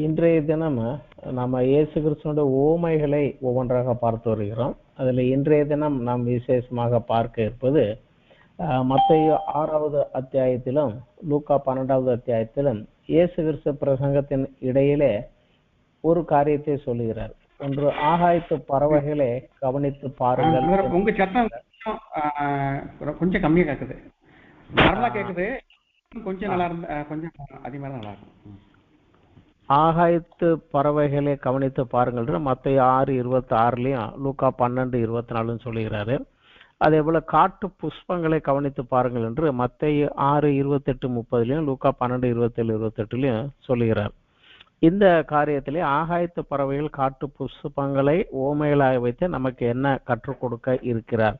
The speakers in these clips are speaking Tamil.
இன்றைய தினம் நம்ம இயேசு கிறிஸ்துவோட ஓமைகளை ஒவ்வொன்றாக பார்த்து வருகிறோம். அதில் இன்றைய தினம் நாம் விசேஷமாக பார்க்க இருப்பது மத்தேயு 6வது அத்தியாயத்திலும் லூக்கா 12வது அத்தியாயத்திலும் இயேசு கிறிஸ்து பிரசங்கத்தின் இடையிலே ஒரு காரியத்தை சொல்லுகிறார். ஒன்று, ஆகாயத்து பறவைகளை கவனித்து பாருங்கள். உங்க சத்தம் கொஞ்சம் கம்மியா கேக்குது, நல்லா கேக்குது, கொஞ்சம் நல்லா இருந்தா கொஞ்சம் அதிகமாக நல்லா இருக்கும். ஆகாயத்து பறவைகளை கவனித்து பாருங்கள் மத்தேயு 6:26 லூக்கா 12:24 சொல்லுகிறாரு. அதே போல காட்டு புஷ்பங்களை கவனித்து பாருங்கள் என்று மத்தேயு 6:28-30 லூக்கா 12:27-28 சொல்லுகிறார். இந்த காரியத்திலே ஆகாயத்து பறவைகள் காட்டு புஷ்பங்களை ஓமைகளாக வைத்து நமக்கு என்ன கற்றுக் கொடுக்க இருக்கிறார்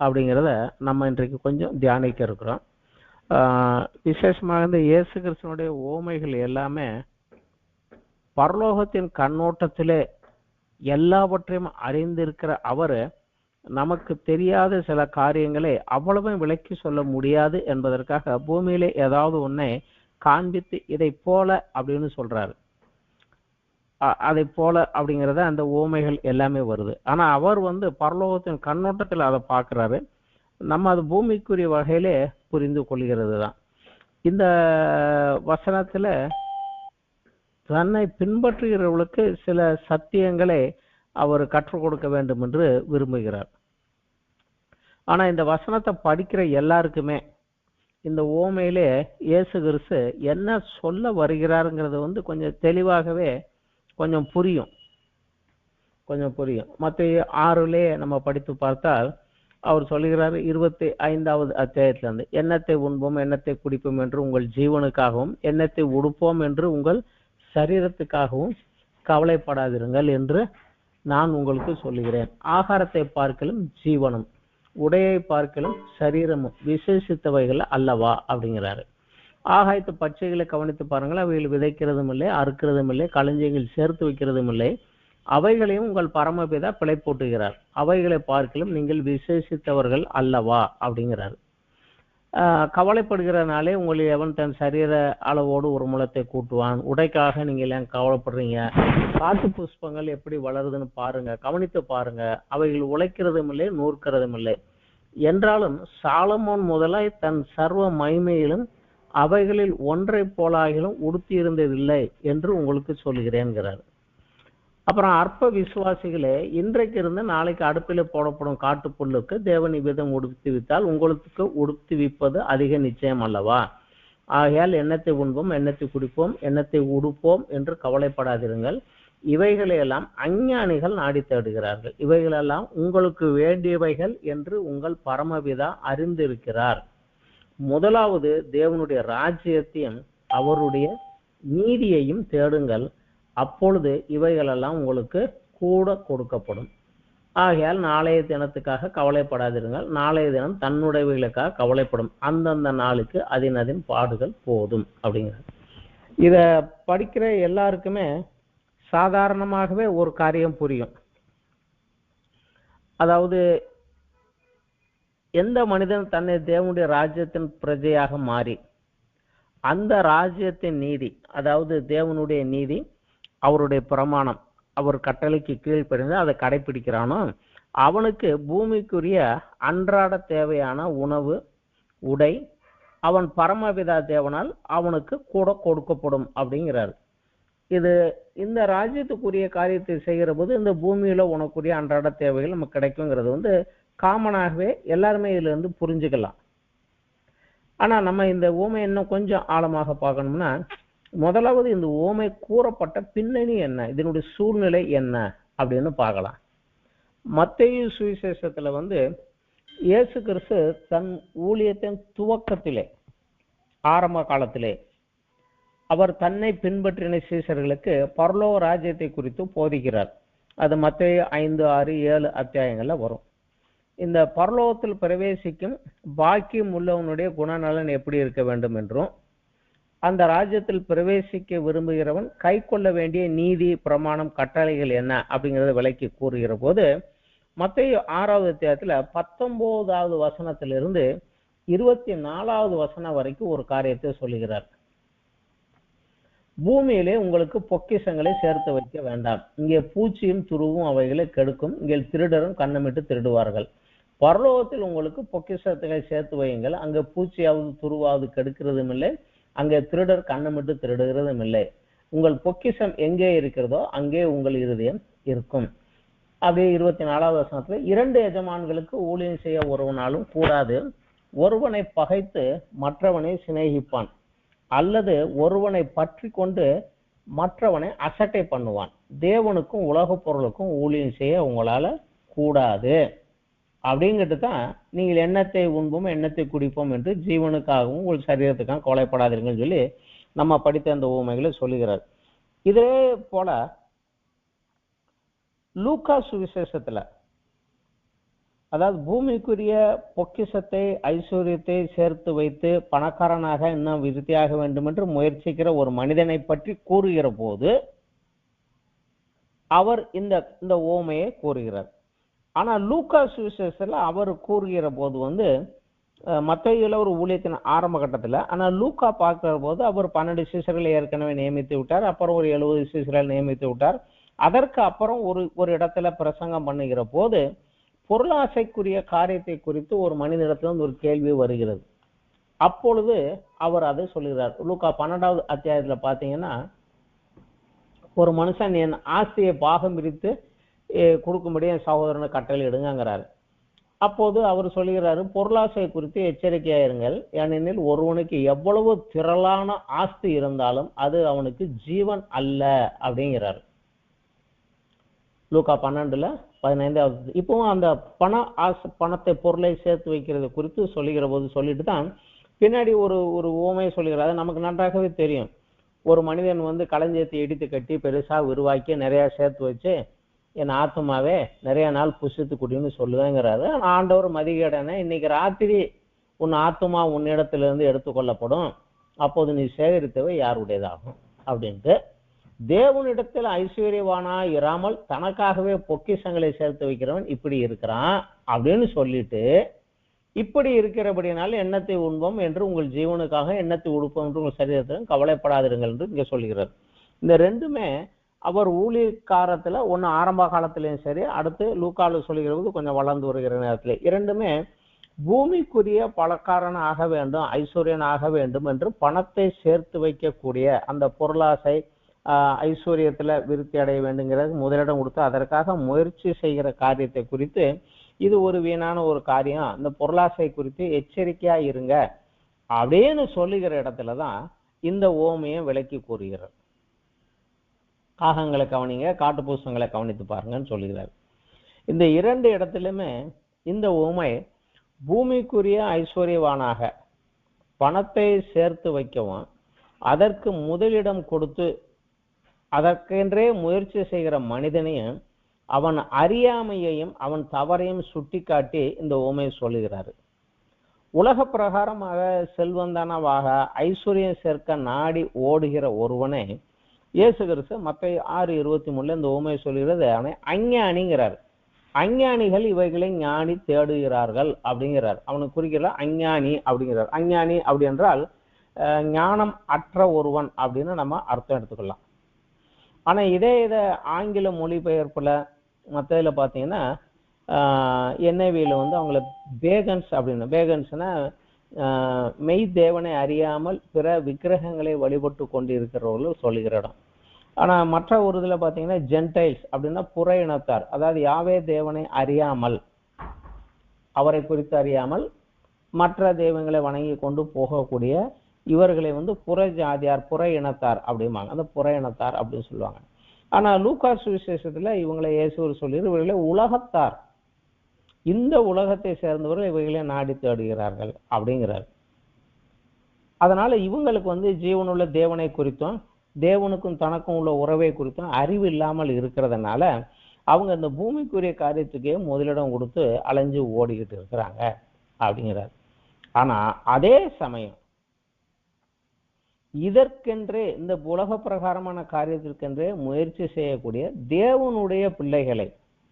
அப்படிங்கிறத நம்ம இன்றைக்கு கொஞ்சம் தியானிக்க இருக்கிறோம். விசேஷமாக இந்த இயேசு கிறிஸ்துவனுடைய ஓமைகள் எல்லாமே பரலோகத்தின் கண்ணோட்டத்திலே எல்லாவற்றையும் அறிந்திருக்கிற அவர் நமக்கு தெரியாத சில காரியங்களை அவ்வளவு விளக்கி சொல்ல முடியாது என்பதற்காக பூமியிலே ஏதாவது ஒன்றை காண்பித்து இதை போல அப்படின்னு சொல்றாரு. அதை போல அப்படிங்கிறத அந்த ஓமைகள் எல்லாமே வருது. ஆனா அவர் பரலோகத்தின் கண்ணோட்டத்தில் அதை பார்க்கிறாரு. நம்ம அது பூமிக்குரிய வகையிலே புரிந்து கொள்கிறது தான். இந்த வசனத்துல தன்னை பின்பற்றுகிறவர்களுக்கு சில சத்தியங்களை அவர் கற்றுக் கொடுக்க வேண்டும் என்று விரும்புகிறார். ஆனா இந்த வசனத்தை படிக்கிற எல்லாருக்குமே இந்த ஓமையிலே இயேசு கிறிஸ்து என்ன சொல்ல வருகிறாருங்கிறது கொஞ்சம் தெளிவாகவே கொஞ்சம் புரியும். மத்தேயு 6 நம்ம படித்து பார்த்தால் அவர் சொல்லுகிறார் 25வது அத்தியாயத்திலிருந்து, எண்ணத்தை உண்போம் எண்ணத்தை குடிப்போம் என்று உங்கள் ஜீவனுக்காகவும் எண்ணத்தை உடுப்போம் என்று உங்கள் சரீரத்துக்காகவும் கவலைப்படாதிருங்கள் என்று நான் உங்களுக்கு சொல்லுகிறேன். ஆகாரத்தை பார்க்கலும் ஜீவனும், உடையை பார்க்கலும் சரீரமும் விசேஷித்தவைகள் அல்லவா அப்படிங்கிறாரு. ஆகாயத்து பச்சைகளை கவனித்து பாருங்கள், அவைகள் விதைக்கிறதும் இல்லை, அறுக்கிறதும் இல்லை, களஞ்சியங்கள் சேர்த்து வைக்கிறதும் இல்லை, அவைகளையும் உங்கள் பரமபிதா பிழை போட்டுகிறார். அவைகளை பார்க்கலும் நீங்கள் விசேஷித்தவர்கள் அல்லவா அப்படிங்கிறாரு. கவலைப்படுகிறனாலே உங்களை எவன் தன் சரீர அளவோடு ஒரு முளத்தை கூட்டுவான்? உடைக்காக நீங்கள் ஏன் கவலைப்படுறீங்க? காட்டு புஷ்பங்கள் எப்படி வளருதுன்னு பாருங்க, கவனித்து பாருங்க, அவைகள் உழைக்கிறதும் இல்லை நூற்கிறதும் இல்லை என்றாலும் சாலமோன் முதலாய் தன் சர்வ மகிமையிலும் அவைகளில் ஒன்றை போலாகிலும் உடுத்தி இருந்ததில்லை என்று உங்களுக்கு சொல்கிறேன்கிறார். அப்புறம் அற்ப விசுவாசிகளே, இன்றைக்கு இருந்து நாளைக்கு அடுப்பில் போடப்படும் காட்டு புல்லுக்கு தேவன் இவ்விதம் உடுத்துவித்தால் உங்களுக்கு உடுத்துவிப்பது அதிக நிச்சயம் அல்லவா? ஆகையால் எண்ணத்தை உண்போம் எண்ணத்தை குடிப்போம் எண்ணத்தை உடுப்போம் என்று கவலைப்படாதிருங்கள். இவைகளையெல்லாம் அஞ்ஞானிகள் நாடி தேடுகிறார்கள். இவைகளெல்லாம் உங்களுக்கு வேண்டியவைகள் என்று உங்கள் பரமபிதா அறிந்திருக்கிறார். முதலாவது தேவனுடைய ராஜ்யத்தையும் அவருடைய நீதியையும் தேடுங்கள், அப்பொழுது இவைகளெல்லாம் உங்களுக்கு கூட கொடுக்கப்படும். ஆகையால் நாளைய தினத்துக்காக கவலைப்படாதிருங்கள், நாளைய தினம் தன்னுடையவைகளுக்காக கவலைப்படும், அந்தந்த நாளுக்கு அதன் பாடுகள் போதும் அப்படிங்கிறது. இத படிக்கிற எல்லாருக்குமே சாதாரணமாகவே ஒரு காரியம் புரியும். அதாவது எந்த மனிதன் தன்னை தேவனுடைய ராஜ்யத்தின் பிரஜையாக மாறி அந்த ராஜ்யத்தின் நீதி, அதாவது தேவனுடைய நீதி, அவருடைய பிரமாணம், அவர் கட்டளைக்கு கீழ்ப்படிந்து அதை கடைபிடிக்கிறானோ அவனுக்கு பூமிக்குரிய அன்றாட தேவையான உணவு உடை அவன் பரமபிதா தேவனால் அவனுக்கு கூட கொடுக்கப்படும் அப்படிங்கிறார். இது இந்த ராஜ்யத்துக்குரிய காரியத்தை செய்கிற போது இந்த பூமியில உனக்குரிய அன்றாட தேவைகள் நமக்கு கிடைக்குங்கிறது காமனாகவே எல்லாருமே இதுல இருந்து புரிஞ்சுக்கலாம். ஆனா நம்ம இந்த ஊமை இன்னும் கொஞ்சம் ஆழமாக பார்க்கணும்னா, முதலாவது இந்த ஓமை கூறப்பட்ட பின்னணி என்ன, இதனுடைய சூழ்நிலை என்ன அப்படின்னு பார்க்கலாம். மத்தேயு சுவிசேஷத்துல இயேசு கிறிஸ்து தன் ஊழியத்தின் துவக்கத்திலே ஆரம்ப காலத்திலே அவர் தன்னை பின்பற்றின சீசர்களுக்கு பரலோக ராஜ்யத்தை குறித்து போதிக்கிறார். அது மத்தேயு 5, 6, 7 அத்தியாயங்கள்ல வரும். இந்த பரலோகத்தில் பிரவேசிக்கும் பாக்கியம் உள்ளவனுடைய குணநலன் எப்படி இருக்க வேண்டும் என்றும், அந்த ராஜ்யத்தில் பிரவேசிக்க விரும்புகிறவன் கை கொள்ள வேண்டிய நீதி பிரமாணம் கட்டளைகள் என்ன அப்படிங்கறத விளக்கி கூறுகிற போது மத்தேயு 6வது அத்தியாயத்துல 19வது வசனத்திலிருந்து 24வது வசனம் வரைக்கும் ஒரு காரியத்தை சொல்லுகிறார். பூமியிலே உங்களுக்கு பொக்கிஷங்களை சேர்த்து வைக்க வேண்டாம். இங்கே பூச்சியும் துருவும் அவைகளை கெடுக்கும், இங்கே திருடரும் கண்ணமிட்டு திருடுவார்கள். பரலோகத்தில் உங்களுக்கு பொக்கிஷத்தை சேர்த்து வையுங்கள், அங்கே பூச்சியாவது துருவாவது கெடுக்கிறதும் இல்லை, அங்கே திருடர் கண்ணமிட்டு திருடுகிறதும் இல்லை. உங்கள் பொக்கிஷம் எங்கே இருக்கிறதோ அங்கே உங்கள் இருதயம் இருக்கும். அப்படியே 24வது வசனத்துல, 2 எஜமான்களுக்கு ஊழியம் செய்ய ஒருவனாலும் கூடாது, ஒருவனை பகைத்து மற்றவனை சிநேகிப்பான், அல்லது ஒருவனை பற்றி கொண்டு மற்றவனை அசட்டை பண்ணுவான். தேவனுக்கும் உலக பொருளுக்கும் ஊழியம் செய்ய உங்களால கூடாது. அப்படிங்கிட்டு தான் நீங்கள் எண்ணத்தை உண்போம் எண்ணத்தை குடிப்போம் என்று ஜீவனுக்காகவும் உங்கள் சரீரத்துக்காக கவலைப்படாதீர்கள் சொல்லி நம்ம படித்த அந்த உவமைகளை சொல்லுகிறார். இதே போல லூக்கா சுவிசேஷத்துல, அதாவது பூமிக்குரிய பொக்கிஷத்தை ஐஸ்வர்யத்தை சேர்த்து வைத்து பணக்காரனாக இன்னும் விருத்தியாக வேண்டும் என்று முயற்சிக்கிற ஒரு மனிதனை பற்றி கூறுகிற போது அவர் இந்த உவமையை கூறுகிறார். ஆனா லூக்கா சுவிசேஷத்துல அவர் கூறுகிற போது மத்தேயுல ஒரு ஊழியத்தின் ஆரம்ப கட்டத்துல, ஆனா லூக்கா பார்க்கிற போது அவர் 12 சீசர்களை ஏற்கனவே நியமித்து விட்டார், அப்புறம் ஒரு 70 சீசர்களை நியமித்து விட்டார். அதற்கு அப்புறம் ஒரு இடத்துல பிரசங்கம் பண்ணுகிற போது பொருளாசைக்குரிய காரியத்தை குறித்து ஒரு மனிதனிடத்துல ஒரு கேள்வி வருகிறது. அப்பொழுது அவர் அதை சொல்லுகிறார். லூக்கா 12வது அத்தியாயத்துல பாத்தீங்கன்னா, ஒரு மனுஷன் என் ஆஸ்தியை பாகம் பிரித்து கொடுக்கும்படி என் சகோதரனை கட்டளை இடுங்கிறாரு. அப்போது அவர் சொல்லுகிறாரு, பொருளாசை குறித்து எச்சரிக்கையாயிருங்கள், ஏனெனில் ஒருவனுக்கு எவ்வளவு திரளான ஆஸ்தி இருந்தாலும் அது அவனுக்கு ஜீவன் அல்ல அப்படிங்கிறாரு. லூக்கா 12:15. இப்பவும் அந்த பணத்தை பொருளை சேர்த்து வைக்கிறது குறித்து சொல்லுகிற போது சொல்லிட்டு தான் பின்னாடி ஒரு உவமையை சொல்லுகிறார். அது நமக்கு நன்றாகவே தெரியும். ஒரு மனிதன் களஞ்சியத்தை இடித்து கட்டி பெருசா உருவாக்கி நிறைய சேர்த்து வச்சு, என் ஆத்மாவே நிறைய நாள் புசித்து குடின்னு சொல்லுவேங்கிறாரு. ஆண்டவர் மதிகேடனை, இன்னைக்கு ராத்திரி உன் ஆத்மா உன்னிடத்திலிருந்து எடுத்துக்கொள்ளப்படும், அப்போது நீ சேகரித்தவை யாருடையதாகும் அப்படின்ட்டு. தேவனிடத்தில் ஐஸ்வர்யவானா இராமல் தனக்காகவே பொக்கிஷங்களை சேர்த்து வைக்கிறவன் இப்படி இருக்கிறான் அப்படின்னு சொல்லிட்டு, இப்படி இருக்கிறபடினால எண்ணத்தை உண்போம் என்று உங்கள் ஜீவனுக்காக எண்ணத்தை உடுப்போம் என்று உங்கள் சரீரத்திலும் கவலைப்படாதிருங்கள் என்று இங்க சொல்லுகிறார். இந்த ரெண்டுமே அவர் ஊழியக்காரத்துல ஒன்னு ஆரம்ப காலத்திலையும் சரி, அடுத்து லூக்கால சொல்லுகிறது கொஞ்சம் வளர்ந்து வருகிற நேரத்துல, இரண்டுமே பூமிக்குரிய பணக்காரன் ஆக வேண்டும், ஐஸ்வர்யன் ஆக வேண்டும் என்று பணத்தை சேர்த்து வைக்கக்கூடிய அந்த பொருளாசை ஐஸ்வர்யத்துல விருத்தி அடைய வேண்டுங்கிறது முதலிடம் கொடுத்து அதற்காக முயற்சி செய்கிற காரியத்தை குறித்து, இது ஒரு வீணான ஒரு காரியம், அந்த பொருளாசை குறித்து எச்சரிக்கையா இருங்க அப்படின்னு சொல்லுகிற இடத்துலதான் இந்த ஓமையை விளக்கி கூறுகிறார். காகங்களை கவனிங்க, காட்டு பூசங்களை கவனித்து பாருங்கன்னு சொல்லுகிறார். இந்த 2 இடத்திலுமே இந்த ஓமை பூமிக்குரிய ஐஸ்வர்யவானாக பணத்தை சேர்த்து வைக்கவும், அதற்கு முதலிடம் கொடுத்து அதற்கென்றே முயற்சி செய்கிற மனிதனையும் அவன் அறியாமையையும் அவன் தவறையும் சுட்டி காட்டி இந்த ஓமையை சொல்லுகிறாரு. உலக பிரகாரமாக செல்வந்தானவாக ஐஸ்வர்யம் சேர்க்க நாடி ஓடுகிற ஒருவனை இயேசு கிறிஸ்து மத்தேயு 6:23 இந்த ஓமையை சொல்லுகிறது, அவனை அஞ்ஞானிங்கிறார். அஞ்ஞானிகள் இவைகளை ஞானி தேடுகிறார்கள் அப்படிங்கிறார். அவனுக்கு குறிக்கிற அஞ்ஞானி அப்படிங்கிறார். அஞ்ஞானி அப்படி என்றால் ஞானம் அற்ற ஒருவன் அப்படின்னு நம்ம அர்த்தம் எடுத்துக்கலாம். ஆனா இதை ஆங்கில மொழிபெயர்ப்புல மத்ததுல பாத்தீங்கன்னா NIV-ல அவங்கள பேகன்ஸ் அப்படின்னு, பேகன்ஸ்னா மெய் தேவனை அறியாமல் பிற விக்கிரகங்களை வழிபட்டு கொண்டு இருக்கிறவர்கள் சொல்லுகிற இடம். ஆனா மற்ற ஒரு இதுல பாத்தீங்கன்னா ஜென்டைல்ஸ் அப்படின்னா புற இனத்தார், அதாவது யாவே தேவனை அறியாமல், அவரை குறித்து அறியாமல் மற்ற தெய்வங்களை வணங்கி கொண்டு போகக்கூடிய இவர்களை புற ஜாதியார் புற இனத்தார் அப்படிம்பாங்க. அந்த புற இனத்தார் அப்படின்னு சொல்லுவாங்க. ஆனா லூக்கா சுவிசேஷத்துல இவங்களை இயேசு சொல்லி இவர்களை உலகத்தார், இந்த உலகத்தை சேர்ந்தவர்கள் இவைகளை நாடி தேடுகிறார்கள் அப்படிங்கிறார். அதனால இவங்களுக்கு ஜீவனுள்ள தேவனை குறித்தும் தேவனுக்கும் தனக்கும் உள்ள உறவை குறித்தும் அறிவு இல்லாமல் இருக்கிறதுனால அவங்க இந்த பூமிக்குரிய காரியத்துக்கே முதலிடம் கொடுத்து அலைஞ்சு ஓடிக்கிட்டு இருக்கிறாங்க அப்படிங்கிறார். ஆனா அதே சமயம் இதற்கென்றே இந்த உலக பிரகாரமான காரியத்திற்கென்றே முயற்சி செய்யக்கூடிய தேவனுடைய பிள்ளைகளை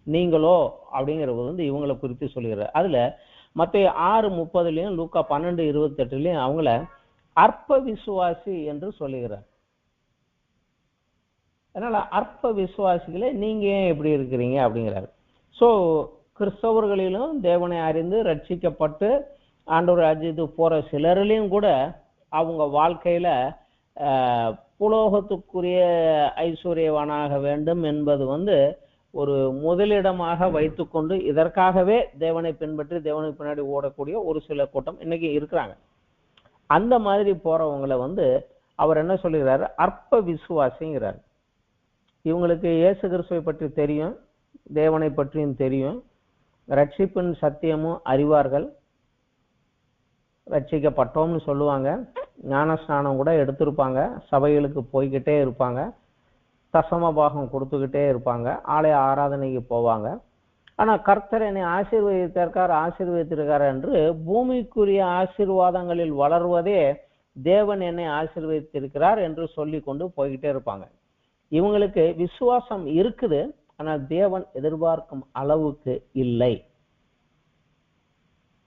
நீங்களோ அப்படிங்கிறது இவங்களை குறித்து சொல்லுகிறார். அதுல மத்தேயு 6:30 லூக்கா 12:28 அவங்கள அற்ப விசுவாசி என்று சொல்லுகிறார். அதனால அற்ப விசுவாசிகளே நீங்க ஏன் எப்படி இருக்கிறீங்க அப்படிங்கிறாரு. ஸோ கிறிஸ்தவர்களிலும் தேவனை அறிந்து ரட்சிக்கப்பட்டு ஆண்டவர் ராஜ்யத்துக்கு போற சிலரிலையும் கூட அவங்க வாழ்க்கையில புலோகத்துக்குரிய ஐஸ்வர்யவானாக வேண்டும் என்பது ஒரு முதலிடமாக வைத்துக்கொண்டு இதற்காகவே தேவனை பின்பற்றி தேவனுக்கு பின்னாடி ஓடக்கூடிய ஒரு சில கூட்டம் இன்னைக்கு இருக்கிறாங்க. அந்த மாதிரி போறவங்களை அவர் என்ன சொல்லுகிறாரு, அற்ப விசுவாசிங்கிறார். இவங்களுக்கு இயேசு கிறிஸ்துவை பற்றி தெரியும், தேவனை பற்றியும் தெரியும், ரட்சிப்பின் சத்தியமும் அறிவார்கள், ரட்சிக்கப்பட்டோம்னு சொல்லுவாங்க, ஞானஸ்நானம் கூட எடுத்திருப்பாங்க, சபைகளுக்கு போய்கிட்டே இருப்பாங்க, தசம பாகம் கொடுத்துக்கிட்டே இருப்பாங்க, ஆலய ஆராதனைக்கு போவாங்க. ஆனா கர்த்தர் என்னை ஆசீர்வதித்திருக்கார் என்று பூமிக்குரிய ஆசீர்வாதங்களில் வளர்வதே தேவன் என்னை ஆசீர்வதித்திருக்கிறார் என்று சொல்லி கொண்டு போய்கிட்டே இருப்பாங்க. இவங்களுக்கு விசுவாசம் இருக்குது, ஆனால் தேவன் எதிர்பார்க்கும் அளவுக்கு இல்லை.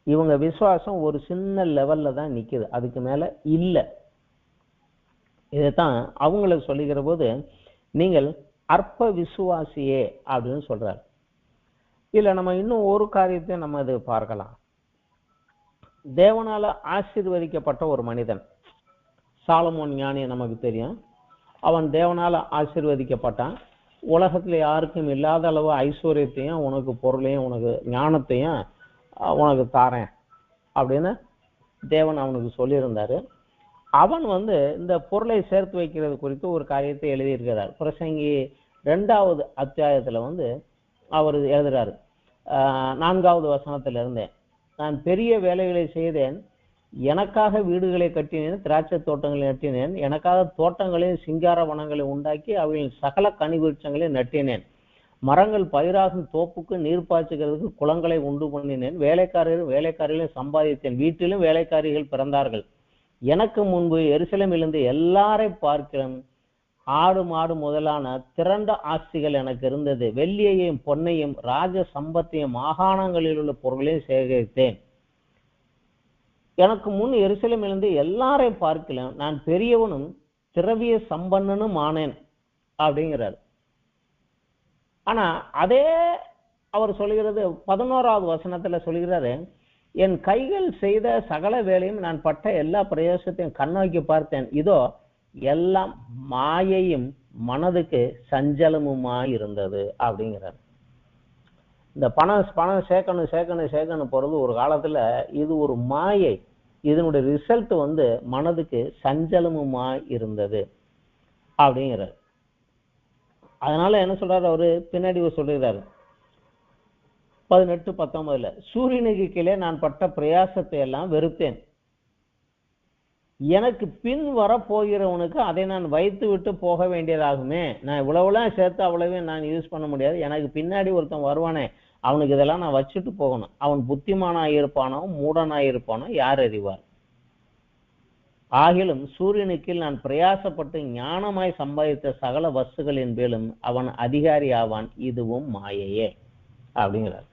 இவங்க விசுவாசம் ஒரு சின்ன லெவல்ல தான் நிக்குது, அதுக்கு மேல இல்லை. இதைத்தான் அவங்களுக்கு சொல்லுகிற போது நீங்கள் அற்ப விசுவாசியே அப்படின்னு சொல்றாரு. இல்ல நம்ம இன்னும் ஒரு காரியத்தை நம்ம இது பார்க்கலாம். தேவனால ஆசீர்வதிக்கப்பட்ட ஒரு மனிதன் சாலமோன் ஞானி நமக்கு தெரியும். அவன் தேவனால ஆசீர்வதிக்கப்பட்டான். உலகத்துல யாருக்கும் இல்லாத அளவு ஐஸ்வர்யத்தையும் உனக்கு பொருளையும் உனக்கு ஞானத்தையும் உனக்கு தாரேன் அப்படின்னு தேவன் அவனுக்கு சொல்லியிருந்தாரு. அவன் இந்த பொருளை சேர்த்து வைக்கிறது குறித்து ஒரு காரியத்தை எழுதியிருக்கிறார். பிரசங்கி 2வது அத்தியாயத்துல அவர் எழுதுறாரு. 4வது வசனத்துல இருந்தேன், நான் பெரிய வேலைகளை செய்தேன், எனக்காக வீடுகளை கட்டினேன், திராட்சை தோட்டங்களை நட்டினேன், எனக்காக தோட்டங்களையும் சிங்கார வனங்களை உண்டாக்கி அவைகளின் சகல கனி விருட்சங்களை நட்டினேன், மரங்கள் பயிராகும் தோப்புக்கு நீர் பாய்ச்சுகிறதுக்கு குளங்களை உண்டு பண்ணினேன், வேலைக்காரர்களையும் சம்பாதித்தேன், வீட்டிலும் வேலைக்காரிகள் பிறந்தார்கள், எனக்கு முன்பு எருசலேமிலிருந்து எல்லாரை பார்க்கிறேன், ஆடு மாடு முதலான திரண்ட ஆஸ்திகள் எனக்கு இருந்தது, வெள்ளியையும் பொன்னையும் ராஜ சம்பத்தையும் மாகாணங்களில் உள்ள பொருளையும் சேகரித்தேன், எனக்கு முன் எருசலேமிலிருந்து எல்லாரை பார்க்கலாம், நான் பெரியவனும் திரவிய சம்பன்னனும் ஆனேன் அப்படிங்கிறார். ஆனா அதே அவர் சொல்லுகிறது 11வது வசனத்துல சொல்லுகிறாரு, என் கைகள் செய்த சகல வேலையும் நான் பட்ட எல்லா பிரயோசத்தையும் கண்ணோக்கி பார்த்தேன், இதோ எல்லாம் மாயையும் மனதுக்கு சஞ்சலமுமாய் இருந்தது அப்படிங்கிறார். இந்த பணம் சேர்க்கணும் போறது ஒரு காலத்துல இது ஒரு மாயை, இதனுடைய ரிசல்ட் மனதுக்கு சஞ்சலமுமாய் இருந்தது அப்படிங்கிறார். அதனால என்ன சொல்றாரு அவரு, பின்னாடி சொல்றாரு 18-19 சூரியனுக்கு கீழே நான் பட்ட பிரயாசத்தை எல்லாம் வெறுத்தேன், எனக்கு பின் வரப்போகிறவனுக்கு அதை நான் வைத்து விட்டு போக வேண்டியதாகுமே, நான் இவ்வளவுலாம் சேர்த்து அவ்வளவே நான் யூஸ் பண்ண முடியாது, எனக்கு பின்னாடி ஒருத்தன் வருவானே அவனுக்கு இதெல்லாம் நான் வச்சுட்டு போகணும், அவன் புத்திமானாயிருப்பானோ மூடனாயிருப்பானோ யார் அறிவார், ஆகிலும் சூரியனுக்கு நான் பிரயாசப்பட்டு ஞானமாய் சம்பாதித்த சகல வஸ்துகளின் மேலும் அவன் அதிகாரி ஆவான், இதுவும் மாயையே அப்படிங்கிறார்.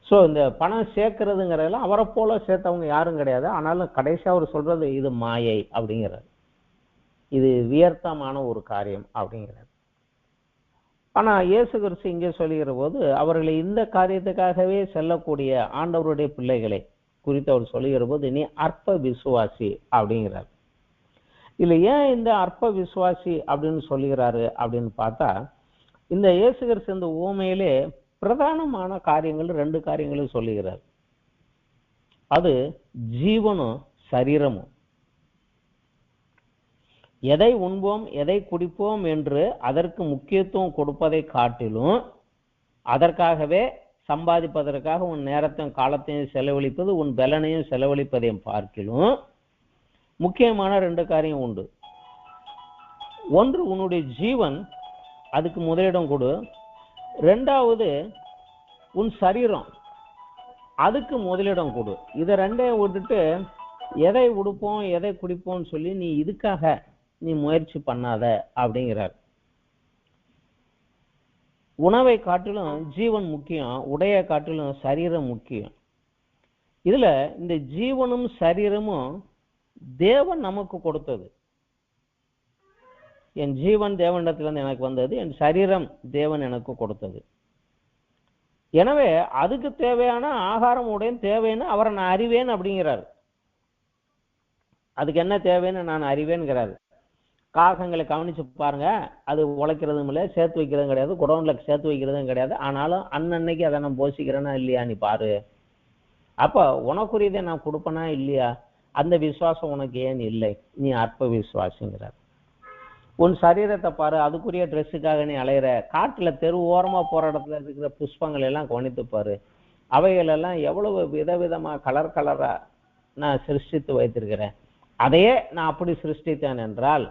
ஸோ இந்த பணம் சேர்க்கறதுங்கிறதெல்லாம் அவரை போல சேர்த்தவங்க யாரும் கிடையாது, ஆனாலும் கடைசியா அவர் சொல்றது இது மாயை அப்படிங்கிறார், இது வியர்த்தமான ஒரு காரியம் அப்படிங்கிறார். ஆனா இயேசு கிறிஸ்து இங்கே சொல்லுகிற போது அவர்களை இந்த காரியத்துக்காகவே செல்லக்கூடிய ஆண்டவருடைய பிள்ளைகளை குறித்து அவர் சொல்லுகிற போது நீ அற்ப விசுவாசி அப்படிங்கிறார். இல்ல ஏன் இந்த அற்ப விசுவாசி அப்படின்னு சொல்லுகிறாரு அப்படின்னு பார்த்தா, இந்த இயேசு கிறிஸ்து இந்த உவமையிலே பிரதானமான காரியங்கள் 2 காரியங்களும் சொல்லுகிறார். அது ஜீவனும் சரீரமும். எதை உண்போம் எதை குடிப்போம் என்று அதற்கு முக்கியத்துவம் கொடுப்பதை காட்டிலும் அதற்காகவே சம்பாதிப்பதற்காக உன் நேரத்தையும் காலத்தையும் செலவழிப்பது, உன் பலனையும் செலவழிப்பதையும் பார்க்கிலும் முக்கியமான 2 காரியம் உண்டு. ஒன்று உன்னுடைய ஜீவன், அதுக்கு முதலிடம் கொடு. 2வது உன் சரீரம், அதுக்கு முதலிடம் கொடு. இதை 2ஐயும் விட்டுட்டு எதை உடுப்போம் எதை குடிப்போம்னு சொல்லி நீ இதுக்காக நீ முயற்சி பண்ணாத அப்படிங்கிறார். உணவை காட்டிலும் ஜீவன் முக்கியம், உடைய காட்டிலும் சரீரம் முக்கியம். இதுல இந்த ஜீவனும் சரீரமும் தேவன் நமக்கு கொடுத்தது. என் ஜீவன் தேவனிடத்திலிருந்து எனக்கு வந்தது, என் சரீரம் தேவன் எனக்கு கொடுத்தது. எனவே அதுக்கு தேவையான ஆகாரம் உடையும் தேவைன்னு அவரை நான் அறிவேன் அப்படிங்கிறாரு. அதுக்கு என்ன தேவைன்னு நான் அறிவேன்கிறாரு. காகங்களை கவனிச்சு பாருங்க, அது உழைக்கிறதும் இல்லை, சேர்த்து வைக்கிறதும் கிடையாது, குடோன்ல சேர்த்து வைக்கிறதும் கிடையாது. ஆனாலும் அன்னன்னைக்கு அதை நான் போஷிக்கிறேன்னா இல்லையா நீ பாரு. அப்ப உனக்குரியதை நான் கொடுப்பனா இல்லையா? அந்த விசுவாசம் உனக்கு ஏன் இல்லை? நீ அற்ப விசுவாசிங்கிறார். உன் சரீரத்தை பாரு, அதுக்குரிய ட்ரெஸ்ஸுக்காக நீ அலையிற. காட்டுல தெரு ஓரமா போற இடத்துல இருக்கிற புஷ்பங்கள் எல்லாம் கவனித்து பாரு, அவைகள் எல்லாம் எவ்வளவு விதவிதமா கலர் கலரா நான் சிருஷ்டித்து வைத்திருக்கிறேன். அதையே நான் அப்படி சிருஷ்டித்தேன் என்றால்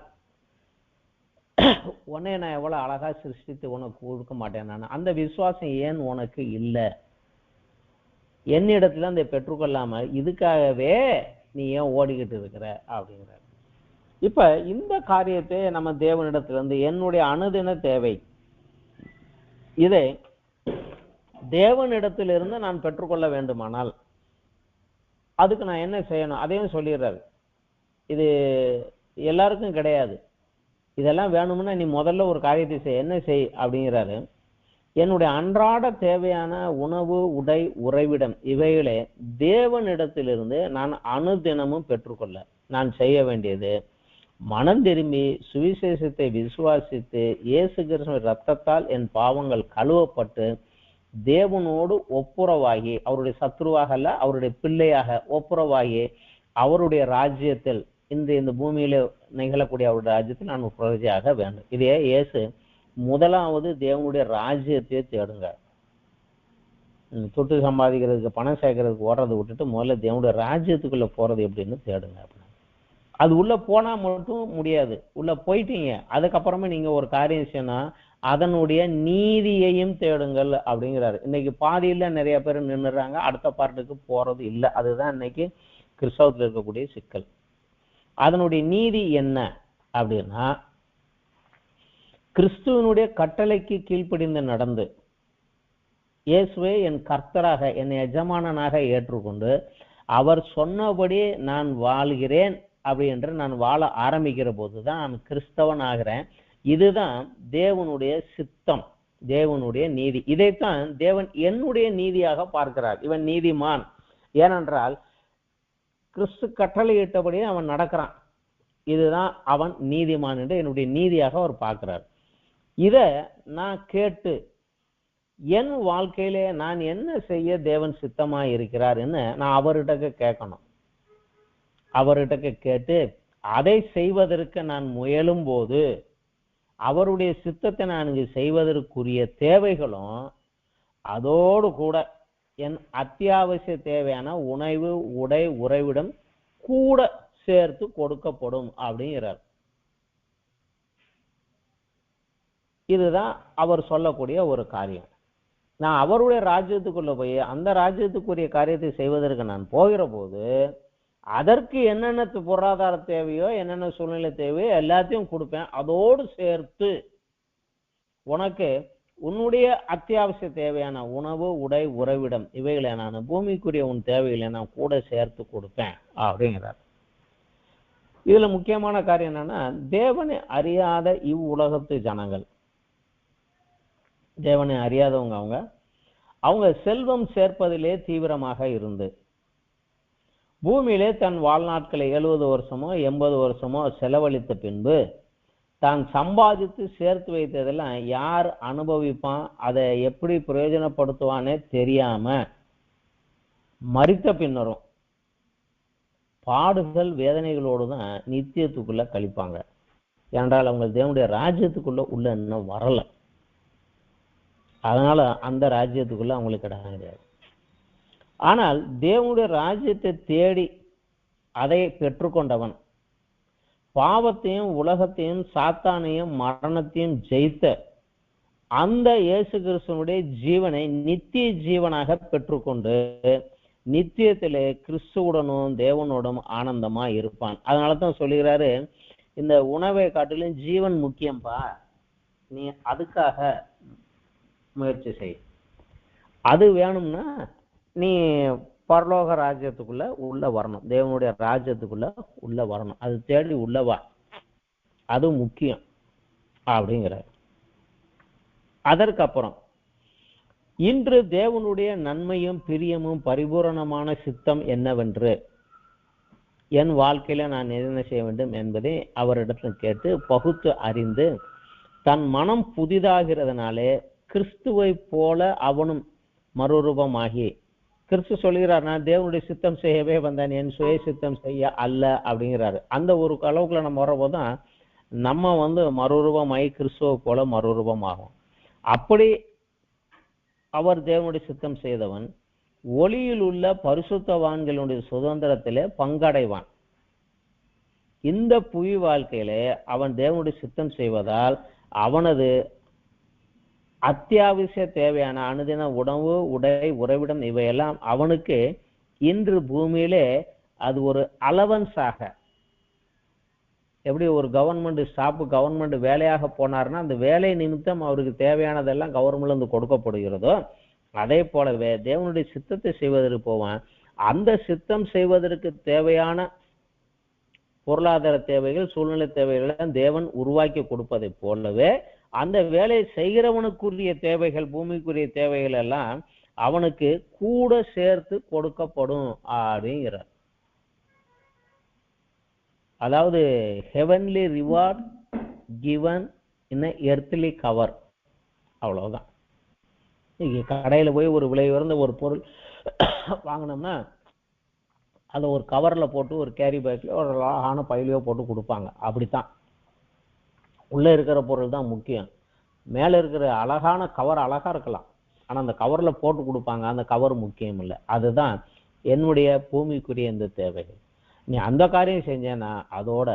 உன்னை நான் எவ்வளவு அழகா சிருஷ்டித்து உனக்கு கொடுக்க மாட்டேன் நான்? அந்த விசுவாசம் ஏன் உனக்கு இல்லை? என்னிடத்துல அந்த பெற்றுக்கொள்ளாம இதுக்காகவே நீ ஏன் ஓடிக்கிட்டு இருக்கிற அப்படிங்கிற. இப்ப இந்த காரியத்தை நம்ம தேவனிடத்திலிருந்து என்னுடைய அனுதின தேவை, இதை தேவனிடத்திலிருந்து நான் பெற்றுக்கொள்ள வேண்டுமானால் அதுக்கு நான் என்ன செய்யணும்? அதையும் சொல்லிடுறாரு. இது எல்லாருக்கும் கிடையாது. இதெல்லாம் வேணும்னா நீ முதல்ல ஒரு காரியத்தை செய். என்ன செய் அப்படிங்கிறாரு. என்னுடைய அன்றாட தேவையான உணவு, உடை, உறைவிடம் இவைகளே தேவனிடத்திலிருந்து நான் அனுதினமும் பெற்றுக்கொள்ள நான் செய்ய வேண்டியது மனம் திரும்பி சுவிசேஷத்தை விசுவாசித்து இயேசு கிறிஸ்துவின் இரத்தத்தால் என் பாவங்கள் கழுவப்பட்டு தேவனோடு ஒப்புரவாகி, அவருடைய சத்ருவாக அல்ல அவருடைய பிள்ளையாக ஒப்புரவாகி அவருடைய ராஜ்யத்தில் இந்த பூமியில நிகழக்கூடிய அவருடைய ராஜ்யத்தில் நான் பிரஜையாக வேண்டும். இதே இயேசு முதலாவது தேவனுடைய ராஜ்யத்தையே தேடுங்க. தொட்டு சம்பாதிக்கிறதுக்கு பணம் சேர்க்கறதுக்கு ஓடுறதை விட்டுட்டு முதல்ல தேவனுடைய ராஜ்யத்துக்குள்ள போறது எப்படின்னு தேடுங்க. அது உள்ள போனா மட்டும் முடியாது. உள்ள போயிட்டீங்க, அதுக்கப்புறமா நீங்க ஒரு காரியம் செய்யணும், அதனுடைய நீதியையும் தேடுங்கள் அப்படிங்கிறாரு. இன்னைக்கு பாதியில நிறைய பேர் நின்றுறாங்க, அடுத்த பார்ட்டுக்கு போறது இல்லை. அதுதான் இன்னைக்கு கிறிஸ்தவத்தில் இருக்கக்கூடிய சிக்கல். அதனுடைய நீதி என்ன அப்படின்னா, கிறிஸ்துவனுடைய கட்டளைக்கு கீழ்ப்படிந்து நடந்து இயேசுவை என் கர்த்தராக என் எஜமானனாக ஏற்றுக்கொண்டு அவர் சொன்னபடி நான் வாழ்கிறேன் அப்படி என்று நான் வாழ ஆரம்பிக்கிற போதுதான் நான் கிறிஸ்தவன் ஆகிறேன். இதுதான் தேவனுடைய சித்தம், தேவனுடைய நீதி. இதைத்தான் தேவன் என்னுடைய நீதியாக பார்க்கிறார். இவன் நீதிமான், ஏனென்றால் கிறிஸ்து கட்டளையிட்டபடி அவன் நடக்கிறான். இதுதான் அவன் நீதிமான் என்று என்னுடைய நீதியாக அவர் பார்க்கிறார். இத நான் கேட்டு என் வாழ்க்கையிலே நான் என்ன செய்ய தேவன் சித்தமா இருக்கிறார் என்ன நான் அவர்கிட்ட கேட்கணும். அவர்கிட்ட கேட்டு அதை செய்வதற்கு நான் முயலும் போது அவருடைய சித்தத்தை நான் இங்கு செய்வதற்குரிய தேவைகளும் அதோடு கூட என் அத்தியாவசிய தேவையான உணவு, உடை, உறைவிடம் கூட சேர்த்து கொடுக்கப்படும் அப்படிங்கிறார். இதுதான் அவர் சொல்லக்கூடிய ஒரு காரியம். நான் அவருடைய ராஜ்யத்துக்குள்ள போய் அந்த ராஜ்யத்துக்குரிய காரியத்தை செய்வதற்கு நான் போகிற போது அதற்கு என்னென்ன பொருளாதார தேவையோ என்னென்ன சூழ்நிலை தேவையோ எல்லாத்தையும் கொடுப்பேன். அதோடு சேர்த்து உனக்கு உன்னுடைய அத்தியாவசிய தேவையான உணவு, உடை, உறைவிடம் இவைகளை நான் பூமிக்குரிய உன் தேவைகளை நான் கூட சேர்த்து கொடுப்பேன் அப்படிங்கிறார். இதுல முக்கியமான காரியம் என்னன்னா, தேவனை அறியாத இவ்வுலகத்து ஜனங்கள், தேவனை அறியாதவங்க அவங்க செல்வம் சேர்ப்பதிலே தீவிரமாக இருந்து பூமியிலே தன் வாழ்நாட்களை 70 வருஷமோ 80 வருஷமோ செலவழித்த பின்பு தான் சம்பாதித்து சேர்த்து வைத்ததெல்லாம் யார் அனுபவிப்பான், அதை எப்படி பிரயோஜனப்படுத்துவானே தெரியாம மரித்த பின்னரும் பாடுகள் வேதனைகளோடு தான் நித்தியத்துக்குள்ள கழிப்பாங்க. ஏனென்றால் அவங்க தேவனுடைய ராஜ்யத்துக்குள்ள உள்ள இன்னும் வரல. அதனால அந்த ராஜ்யத்துக்குள்ள அவங்களுக்கு இடம் கிடையாது. ஆனால் தேவனுடைய ராஜ்யத்தை தேடி அதை பெற்றுக்கொண்டவன் பாவத்தையும் உலகத்தையும் சாத்தானையும் மரணத்தையும் ஜெயித்த அந்த இயேசு கிறிஸ்துவனுடைய ஜீவனை நித்திய ஜீவனாக பெற்றுக்கொண்டு நித்தியத்திலே கிறிஸ்துவுடனும் தேவனோடும் ஆனந்தமா இருப்பான். அதனாலதான் சொல்லுகிறாரு, இந்த உணவை காட்டிலும் ஜீவன் முக்கியம்பா, நீ அதுக்காக முயற்சி செய். அது வேணும்னா நீ பரலோக ராஜ்யத்துக்குள்ள உள்ள வரணும், தேவனுடைய ராஜ்யத்துக்குள்ள உள்ள வரணும். அது தேடி உள்ளவா, அது முக்கியம். அப்படிங்கிறார். அதற்கப்புறம் இன்று தேவனுடைய நன்மையும் பிரியமும் பரிபூரணமான சித்தம் என்னவென்று என் வாழ்க்கையில நான் என்ன செய்ய வேண்டும் என்பதை அவரிடத்தில் கேட்டு பகுத்து அறிந்து தன் மனம் புதிதாகிறதுனாலே கிறிஸ்துவை போல அவனும் மறுரூபமாகி, கிறிஸ்து சொல்கிறார், நான் தேவனுடைய சித்தம் செய்யவே வந்தேன், என் சுய சித்தம் செய்ய அல்ல அப்படிங்கிறாரு. அந்த ஒரு அளவுக்குள்ள நம்ம வரப்போதான் நம்ம மறுரூபமாகி கிறிஸ்துவை போல மறுரூபமாகும். அப்படி அவர் தேவனுடைய சித்தம் செய்தவன் ஒளியில் உள்ள பரிசுத்தவான்களுடைய சுதந்திரத்திலே பங்கடைவான். இந்த புவி வாழ்க்கையிலே அவன் தேவனுடைய சித்தம் செய்வதால் அவனது அத்தியாவசிய தேவையான அனுதின உணவு, உடை, உறைவிடம் இவையெல்லாம் அவனுக்கு இன்று பூமியிலே அது ஒரு அலவன்ஸாக, எப்படி ஒரு கவர்மெண்ட் ஸ்டாஃப் கவர்மெண்ட் வேலையாக போனார்னா அந்த வேலை நிமித்தம் அவருக்கு தேவையானதெல்லாம் கவர்மெண்ட்ல இருந்து கொடுக்கப்படுகிறதோ அதே போலவே தேவனுடைய சித்தத்தை செய்வதற்கு போவான். அந்த சித்தம் செய்வதற்கு தேவையான பொருளாதார தேவைகள், சூழ்நிலை தேவைகளை தேவன் உருவாக்கி கொடுப்பதை போலவே அந்த வேலை செய்கிறவனுக்குரிய தேவைகள், பூமிக்குரிய தேவைகள் எல்லாம் அவனுக்கு கூட சேர்த்து கொடுக்கப்படும் அப்படிங்கிறார். அதாவது heavenly reward given in earthly cover. அவ்வளவுதான். கடையில போய் ஒரு விலை உயர்ந்த ஒரு பொருள் வாங்கினோம்னா அதை ஒரு கவர்ல போட்டு ஒரு கேரி பேக்லயோ ஒரு அழகான பையிலையோ போட்டு கொடுப்பாங்க. அப்படித்தான் உள்ள இருக்கிற பொருள் தான் முக்கியம். மேல இருக்கிற அழகான கவர் அழகா இருக்கலாம், ஆனா அந்த கவர்ல போட்டு கொடுப்பாங்க, அந்த கவர் முக்கியம் இல்லை. அதுதான் என்னுடைய பூமிக்குரிய இந்த தேவைகள். நீ அந்த காரியம் செஞ்சேன்னா அதோட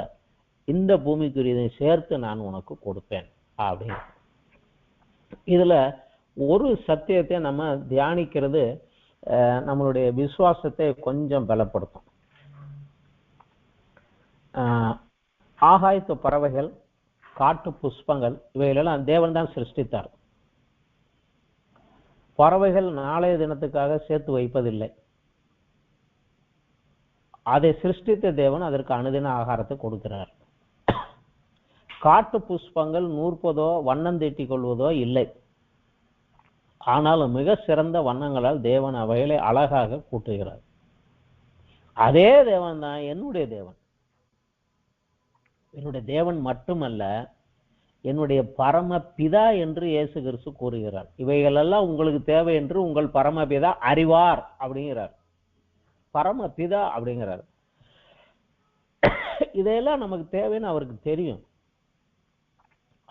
இந்த பூமிக்குரியதை சேர்த்து நான் உனக்கு கொடுப்பேன் அப்படின்னு. இதுல ஒரு சத்தியத்தை நம்ம தியானிக்கிறது நம்மளுடைய விசுவாசத்தை கொஞ்சம் பலப்படுத்தும். ஆகாயத்து பறவைகள், காட்டு புஷ்பங்கள் இவைகளெல்லாம் தேவன் தான் சிருஷ்டித்தார். பறவைகள் நாளைய தினத்துக்காக சேர்த்து வைப்பதில்லை. அதை சிருஷ்டித்த தேவன் அதற்கு அனுதின ஆகாரத்தை கொடுக்கிறார். காட்டு புஷ்பங்கள் நூற்பதோ வண்ணம் தீட்டிக் கொள்வதோ இல்லை. ஆனாலும் மிக சிறந்த வண்ணங்களால் தேவன் அவைகளை அழகாக கூட்டுகிறார். அதே தேவன் தான் என்னுடைய தேவன். என்னுடைய தேவன் மட்டுமல்ல, என்னுடைய பரமபிதா என்று இயேசு கிறிஸ்து கூறுகிறார். இவைகளெல்லாம் உங்களுக்கு தேவை என்று உங்கள் பரமபிதா அறிவார் அப்படிங்கிறார். பரமபிதா அப்படிங்கிறார். இதையெல்லாம் நமக்கு தேவைன்னு அவருக்கு தெரியும்.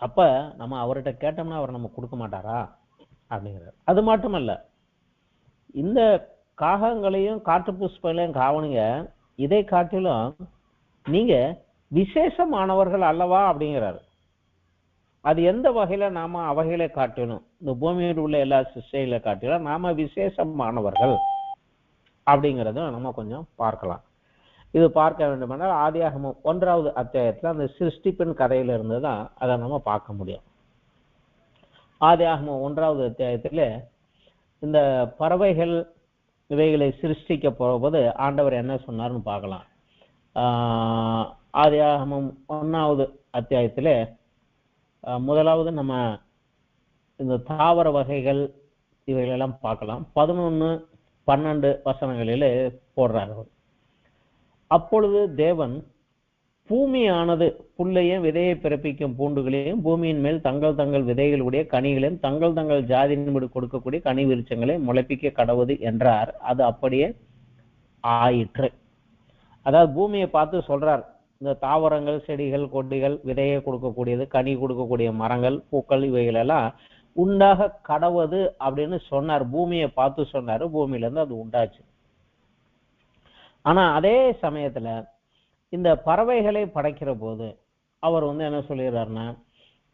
அப்ப நம்ம அவர்கிட்ட கேட்டோம்னா அவர் நம்ம கொடுக்க மாட்டாரா அப்படிங்கிறார். அது மட்டுமல்ல, இந்த காகங்களையும் காட்டு புஷ்பங்களையும் காவனுங்க, இதை காட்டிலும் நீங்க விசேஷமானவர்கள் அல்லவா அப்படிங்கிறாரு. அது எந்த வகையில நாம அவைகளை காட்டிலும், இந்த பூமியில் உள்ள எல்லா சிருஷ்டிகளை காட்டிலும் நாம விசேஷமானவர்கள் அப்படிங்கிறதும் நம்ம கொஞ்சம் பார்க்கலாம். இது பார்க்க வேண்டுமென்றால் ஆதியாகமம் 1வது அத்தியாயத்துல அந்த சிருஷ்டிப்பின் கதையில இருந்து தான் அதை நம்ம பார்க்க முடியும். ஆதியாகமம் 1வது அத்தியாயத்துல இந்த பறவைகள் இவைகளை சிருஷ்டிக்க போகும்போது ஆண்டவர் என்ன சொன்னார்னு பார்க்கலாம். ஆதியாகமம் 1வது அத்தியாயத்துல முதலாவது நம்ம இந்த தாவர வகைகள் இவைகளெல்லாம் பார்க்கலாம். 11, 12 வசனங்களிலே போடுறார். அப்பொழுது தேவன் பூமியானது புல்லையும் விதையை பிறப்பிக்கும் பூண்டுகளையும் பூமியின் மேல் தங்கள் தங்கள் விதைகளுடைய கனிகளையும் தங்கள் தங்கள் ஜாதியின்படி கொடுக்கக்கூடிய கனி விருட்சங்களை முளைப்பிக்க கடவுது என்றார். அது அப்படியே ஆயிற்று. அதாவது பூமியை பார்த்து சொல்றார், இந்த தாவரங்கள், செடிகள், கொடிகள், விதையை கொடுக்கக்கூடியது, கனி கொடுக்கக்கூடிய மரங்கள், பூக்கள் இவைகளெல்லாம் உண்டாக கடவுது அப்படின்னு சொன்னார். பூமியை பார்த்து சொன்னாரு. பூமியில இருந்து அது உண்டாச்சு. ஆனா அதே சமயத்துல இந்த பறவைகளை படைக்கிற போது அவர் என்ன சொல்லிடுறாருன்னா,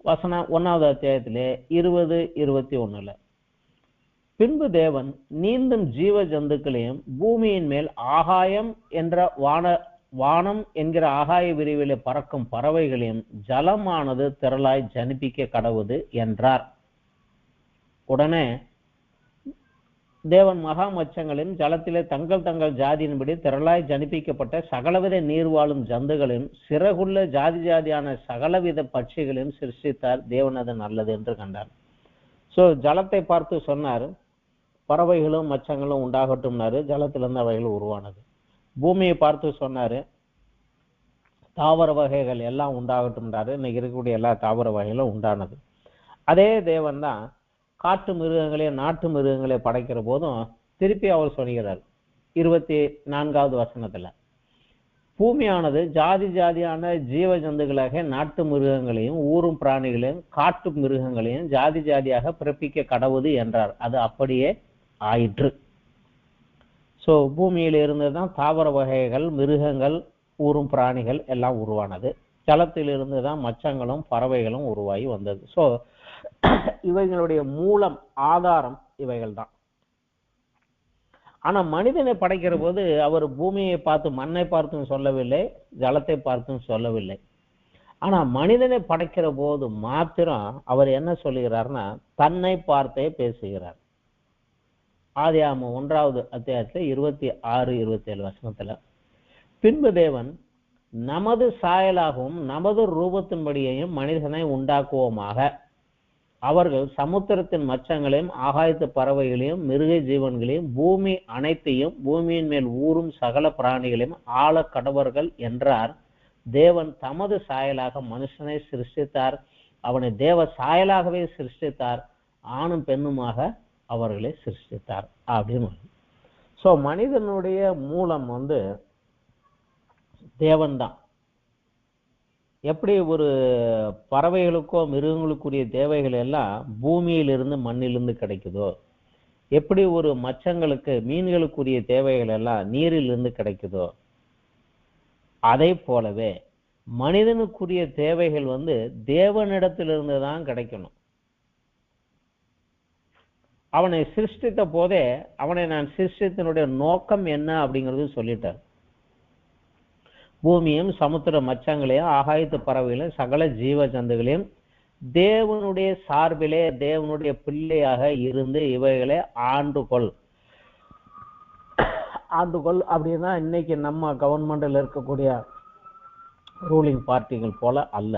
வசனம் 1வது அத்தியாயத்திலே 20, 21 பின்பு தேவன் நீந்தும் ஜீவ ஜந்துக்களையும் பூமியின் மேல் ஆகாயம் என்ற வானம் என்கிற ஆகாய விரிவிலே பறக்கும் பறவைகளையும் ஜலமானது திரளாய் ஜனிப்பிக்க கடவுது என்றார். உடனே தேவன் மகா மச்சங்களையும் ஜலத்திலே தங்கள் தங்கள் ஜாதியின்படி திரளாய் ஜனிப்பிக்கப்பட்ட சகலவித நீர் வாழும் ஜந்துகளையும் சிறகுள்ள ஜாதி ஜாதியான சகலவித பட்சிகளையும் சிருஷ்டித்தார். தேவன் அது நல்லது என்று கண்டார். சோ ஜலத்தை பார்த்து சொன்னார், பறவைகளும் மச்சங்களும் உண்டாகட்டும்னாரு. ஜலத்திலிருந்து அவைகள் உருவானது. பூமியை பார்த்து சொன்னாரு, தாவர வகைகள் எல்லாம் உண்டாகட்டும்ன்றாரு. இன்னைக்கு இருக்கக்கூடிய எல்லா தாவர வகைகளும் உண்டானது. அதே தேவன் தான் காட்டு மிருகங்களையும் நாட்டு மிருகங்களையும் படைக்கிற போதும் திருப்பி அவர் சொல்கிறார் 24வது வசனத்துல, பூமியானது ஜாதி ஜாதியான ஜீவ ஜந்துகளாக நாட்டு மிருகங்களையும் ஊரும் பிராணிகளையும் காட்டு மிருகங்களையும் ஜாதி ஜாதியாக பிறப்பிக்க கடவுது என்றார். அது அப்படியே ஆயிற்று. சோ பூமியில இருந்துதான் தாவர வகைகள், மிருகங்கள், ஊரும் பிராணிகள் எல்லாம் உருவானது. ஜலத்திலிருந்து தான் மச்சங்களும் பறவைகளும் உருவாகி வந்தது. சோ இவைகளுடைய மூலம், ஆதாரம் இவைகள் தான். ஆனா மனிதனை படைக்கிற போது அவர் பூமியை பார்த்து, மண்ணை பார்த்தும் சொல்லவில்லை, ஜலத்தை பார்த்தும் சொல்லவில்லை. ஆனா மனிதனை படைக்கிற போது மாத்திரம் அவர் என்ன சொல்லுகிறார்னா, தன்னை பார்த்தே பேசுகிறார். ஆதியாகமம் 1வது அத்தியாயத்துல 26, 27 வசனத்துல, பின்பு தேவன் நமது சாயலாகவும் நமது ரூபத்தின்படியையும் மனிதனை உண்டாக்குவோமாக, அவர்கள் சமுத்திரத்தின் மச்சங்களையும் ஆகாயத்து பறவைகளையும் மிருக ஜீவன்களையும் பூமி அனைத்தையும் பூமியின் மேல் ஊறும் சகல பிராணிகளையும் ஆள கடவர்கள் என்றார். தேவன் தமது சாயலாக மனுஷனை சிருஷ்டித்தார், அவனை தேவ சாயலாகவே சிருஷ்டித்தார், ஆணும் பெண்ணுமாக அவர்களை சிருஷ்டித்தார் அப்படின்னு. சோ மனிதனுடைய மூலம் தேவன் தான். எப்படி ஒரு பறவைகளுக்கோ மிருகங்களுக்குரிய தேவைகள் எல்லாம் பூமியிலிருந்து மண்ணிலிருந்து கிடைக்குதோ, எப்படி ஒரு மச்சங்களுக்கு மீன்களுக்குரிய தேவைகள் எல்லாம் நீரிலிருந்து கிடைக்குதோ, அதே போலவே மனிதனுக்குரிய தேவைகள் தேவனிடத்திலிருந்து தான் கிடைக்கணும். அவனை சிருஷ்டித்த போதே அவனை நான் சிருஷ்டித்தனுடைய நோக்கம் என்ன அப்படிங்கிறது சொல்லிட்டார். பூமியும் சமுத்திர மச்சங்களையும் ஆகாயத்து பறவைகளையும் சகல ஜீவ ஜந்துகளையும் தேவனுடைய சார்பிலே தேவனுடைய பிள்ளையாக இருந்து இவைகளை ஆண்டுகொள். ஆண்டுகொள் அப்படின்னா இன்னைக்கு நம்ம கவர்மெண்ட்ல இருக்கக்கூடிய ரூலிங் பார்ட்டிகள் போல அல்ல.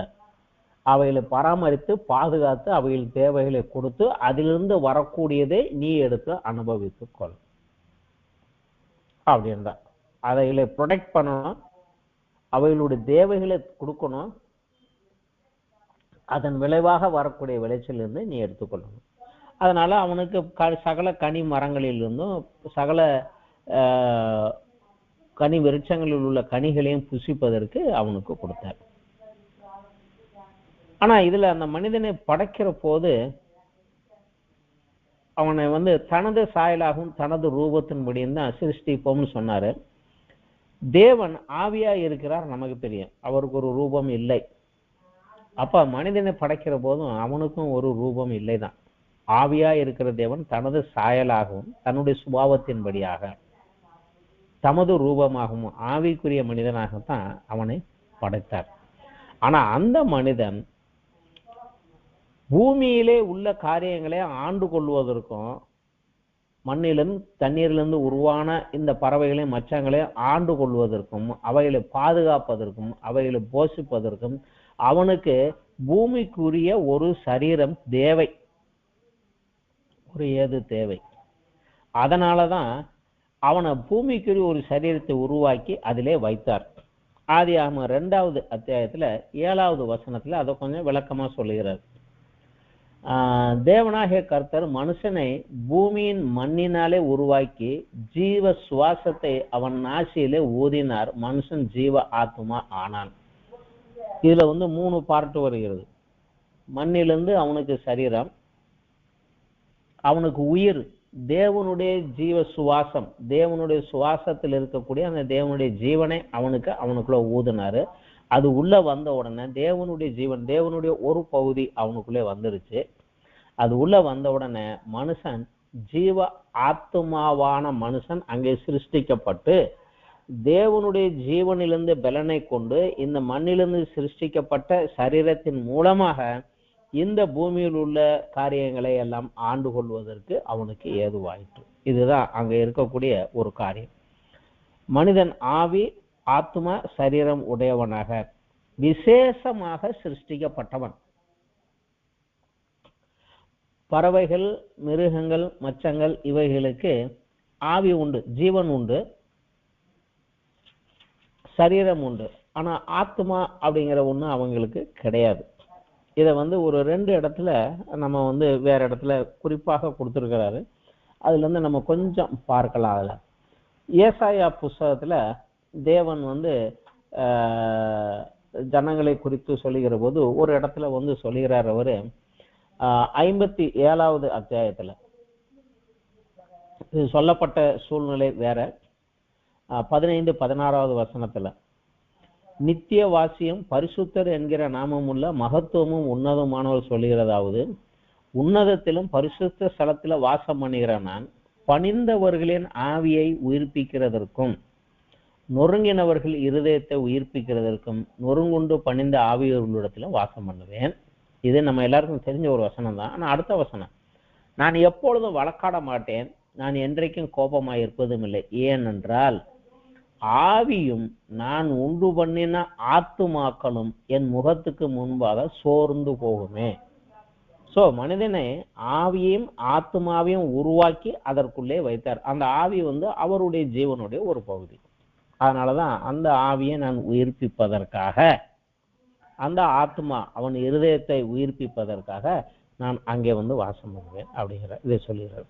அவைகளை பராமரித்து பாதுகாத்து அவைகள் தேவைகளை கொடுத்து அதிலிருந்து வரக்கூடியதை நீ எடுத்து அனுபவித்துக் கொள் அப்படின்றா. அவைகளை ப்ரொடெக்ட் பண்ணணும், அவைகளுடைய தேவைகளை கொடுக்கணும், அதன் விளைவாக வரக்கூடிய விளைச்சலிருந்து நீ எடுத்துக்கொள்ளணும். அதனால அவனுக்கு சகல கனி மரங்களிலிருந்தும் சகல கனி விருட்சங்களில் உள்ள கனிகளையும் புசிப்பதற்கு அவனுக்கு கொடுத்தார். ஆனா இதுல அந்த மனிதனை படைக்கிற போது அவனை தனது சாயலாகவும் தனது ரூபத்தின்படியும் தான் சிருஷ்டிப்போம்னு சொன்னாரு. தேவன் ஆவியா இருக்கிறார், நமக்கு தெரியும், அவருக்கு ஒரு ரூபம் இல்லை. அப்ப மனிதனை படைக்கிற போதும் அவனுக்கும் ஒரு ரூபம் இல்லைதான். ஆவியா இருக்கிற தேவன் தனது சாயலாகவும் தன்னுடைய சுபாவத்தின்படியாக தமது ரூபமாகவும் ஆவிக்குரிய மனிதனாகத்தான் அவனை படைத்தார். ஆனா அந்த மனிதன் பூமியிலே உள்ள காரியங்களை ஆண்டு கொள்வதற்கும் மண்ணிலிருந்து தண்ணீரிலிருந்து உருவான இந்த பறவைகளையும் மச்சங்களையும் ஆண்டு கொள்வதற்கும் அவைகளை பாதுகாப்பதற்கும் அவைகளை போஷிப்பதற்கும் அவனுக்கு பூமிக்குரிய ஒரு சரீரம் தேவை, ஒரு ஏது தேவை. அதனாலதான் அவனை பூமிக்குரிய ஒரு சரீரத்தை உருவாக்கி அதிலே வைத்தார். ஆதியாகமம் 2வது அத்தியாயத்துல 7வது வசனத்துல அதை கொஞ்சம் விளக்கமா சொல்லுகிறார். தேவனாகிய கர்த்தர் மனுஷனை பூமியின் மண்ணினாலே உருவாக்கி ஜீவ சுவாசத்தை அவன் நாசியிலே ஊதினார், மனுஷன் ஜீவ ஆத்மா ஆனான். இதுல 3 பார்ட் வருகிறது. மண்ணிலிருந்து அவனுக்கு சரீரம், அவனுக்கு உயிர், தேவனுடைய ஜீவ சுவாசம், தேவனுடைய சுவாசத்தில் இருக்கக்கூடிய அந்த தேவனுடைய ஜீவனை அவனுக்குள்ள ஊதினாரு. அது உள்ள வந்த உடனே தேவனுடைய ஜீவன், தேவனுடைய ஒரு பகுதி அவனுக்குள்ளே வந்துருச்சு. அது உள்ள வந்த உடனே மனுஷன் ஜீவ ஆத்மாவான மனுஷன் அங்கே சிருஷ்டிக்கப்பட்டு தேவனுடைய ஜீவனிலிருந்து பலனை கொண்டு இந்த மண்ணிலிருந்து சிருஷ்டிக்கப்பட்ட சரீரத்தின் மூலமாக இந்த பூமியில் உள்ள காரியங்களை எல்லாம் ஆண்டு கொள்வதற்கு அவனுக்கு ஏதுவாயிற்று. இதுதான் அங்க இருக்கக்கூடிய ஒரு காரியம். மனிதன் ஆவி, ஆத்மா, சரீரம் உடையவனாக விசேஷமாக சிருஷ்டிக்கப்பட்டவன். பறவைகள், மிருகங்கள், மச்சங்கள் இவைகளுக்கு ஆவி உண்டு, ஜீவன் உண்டு, சரீரம் உண்டு. ஆனா ஆத்மா அப்படிங்கிற ஒண்ணு அவங்களுக்கு கிடையாது. இதை ஒரு 2 இடத்துல நம்ம வேற இடத்துல குறிப்பாக கொடுத்திருக்கிறாரு. அதுல இருந்து நம்ம கொஞ்சம் பார்க்கலாம். அதுல ஏசாயா புஸ்தகத்துல தேவன் ஜனங்களை குறித்து சொல்லுகிற போது ஒரு இடத்துல சொல்லுகிறார். அவரு 57வது அத்தியாயத்துல இது சொல்லப்பட்ட சூழ்நிலை வேற. 15, 16வது வசனத்துல நித்திய வாசியம் பரிசுத்தர் என்கிற நாமமுள்ள மகத்துவமும் உன்னதமானவர் சொல்லுகிறதாவது, உன்னதத்திலும் பரிசுத்த ஸ்தலத்துல வாசம் பண்ணுகிற நான் பணிந்தவர்களின் ஆவியை உயிர்ப்பிக்கிறதற்கும் நொறுங்கினவர்கள் இருதயத்தை உயிர்ப்பிக்கிறதற்கும் நொறுங்குண்டு பணிந்த ஆவியவர்களிடத்துல வாசம் பண்ணுவேன். இது நம்ம எல்லாருக்கும் தெரிஞ்ச ஒரு வசனம் தான். ஆனா அடுத்த வசனம், நான் எப்பொழுதும் வழக்காட மாட்டேன், நான் என்றைக்கும் கோபமாய் இருப்பதும் இல்லை, ஏனென்றால் ஆவியும் நான் உண்டு பண்ணின ஆத்துமாக்களும் என் முகத்துக்கு முன்பாக சோர்ந்து போகுமே. சோ மனிதனை ஆவியையும் ஆத்மாவையும் உருவாக்கி அதற்குள்ளே வைத்தார். அந்த ஆவி அவருடைய ஜீவனுடைய ஒரு பகுதி. அதனாலதான் அந்த ஆவியை நான் உயிர்ப்பிப்பதற்காக, அந்த ஆத்மா அவன் இருதயத்தை உயிர்ப்பிப்பதற்காக நான் அங்கே வாசம் பண்ணுவேன் அப்படிங்கிற இதை சொல்லுகிறார்.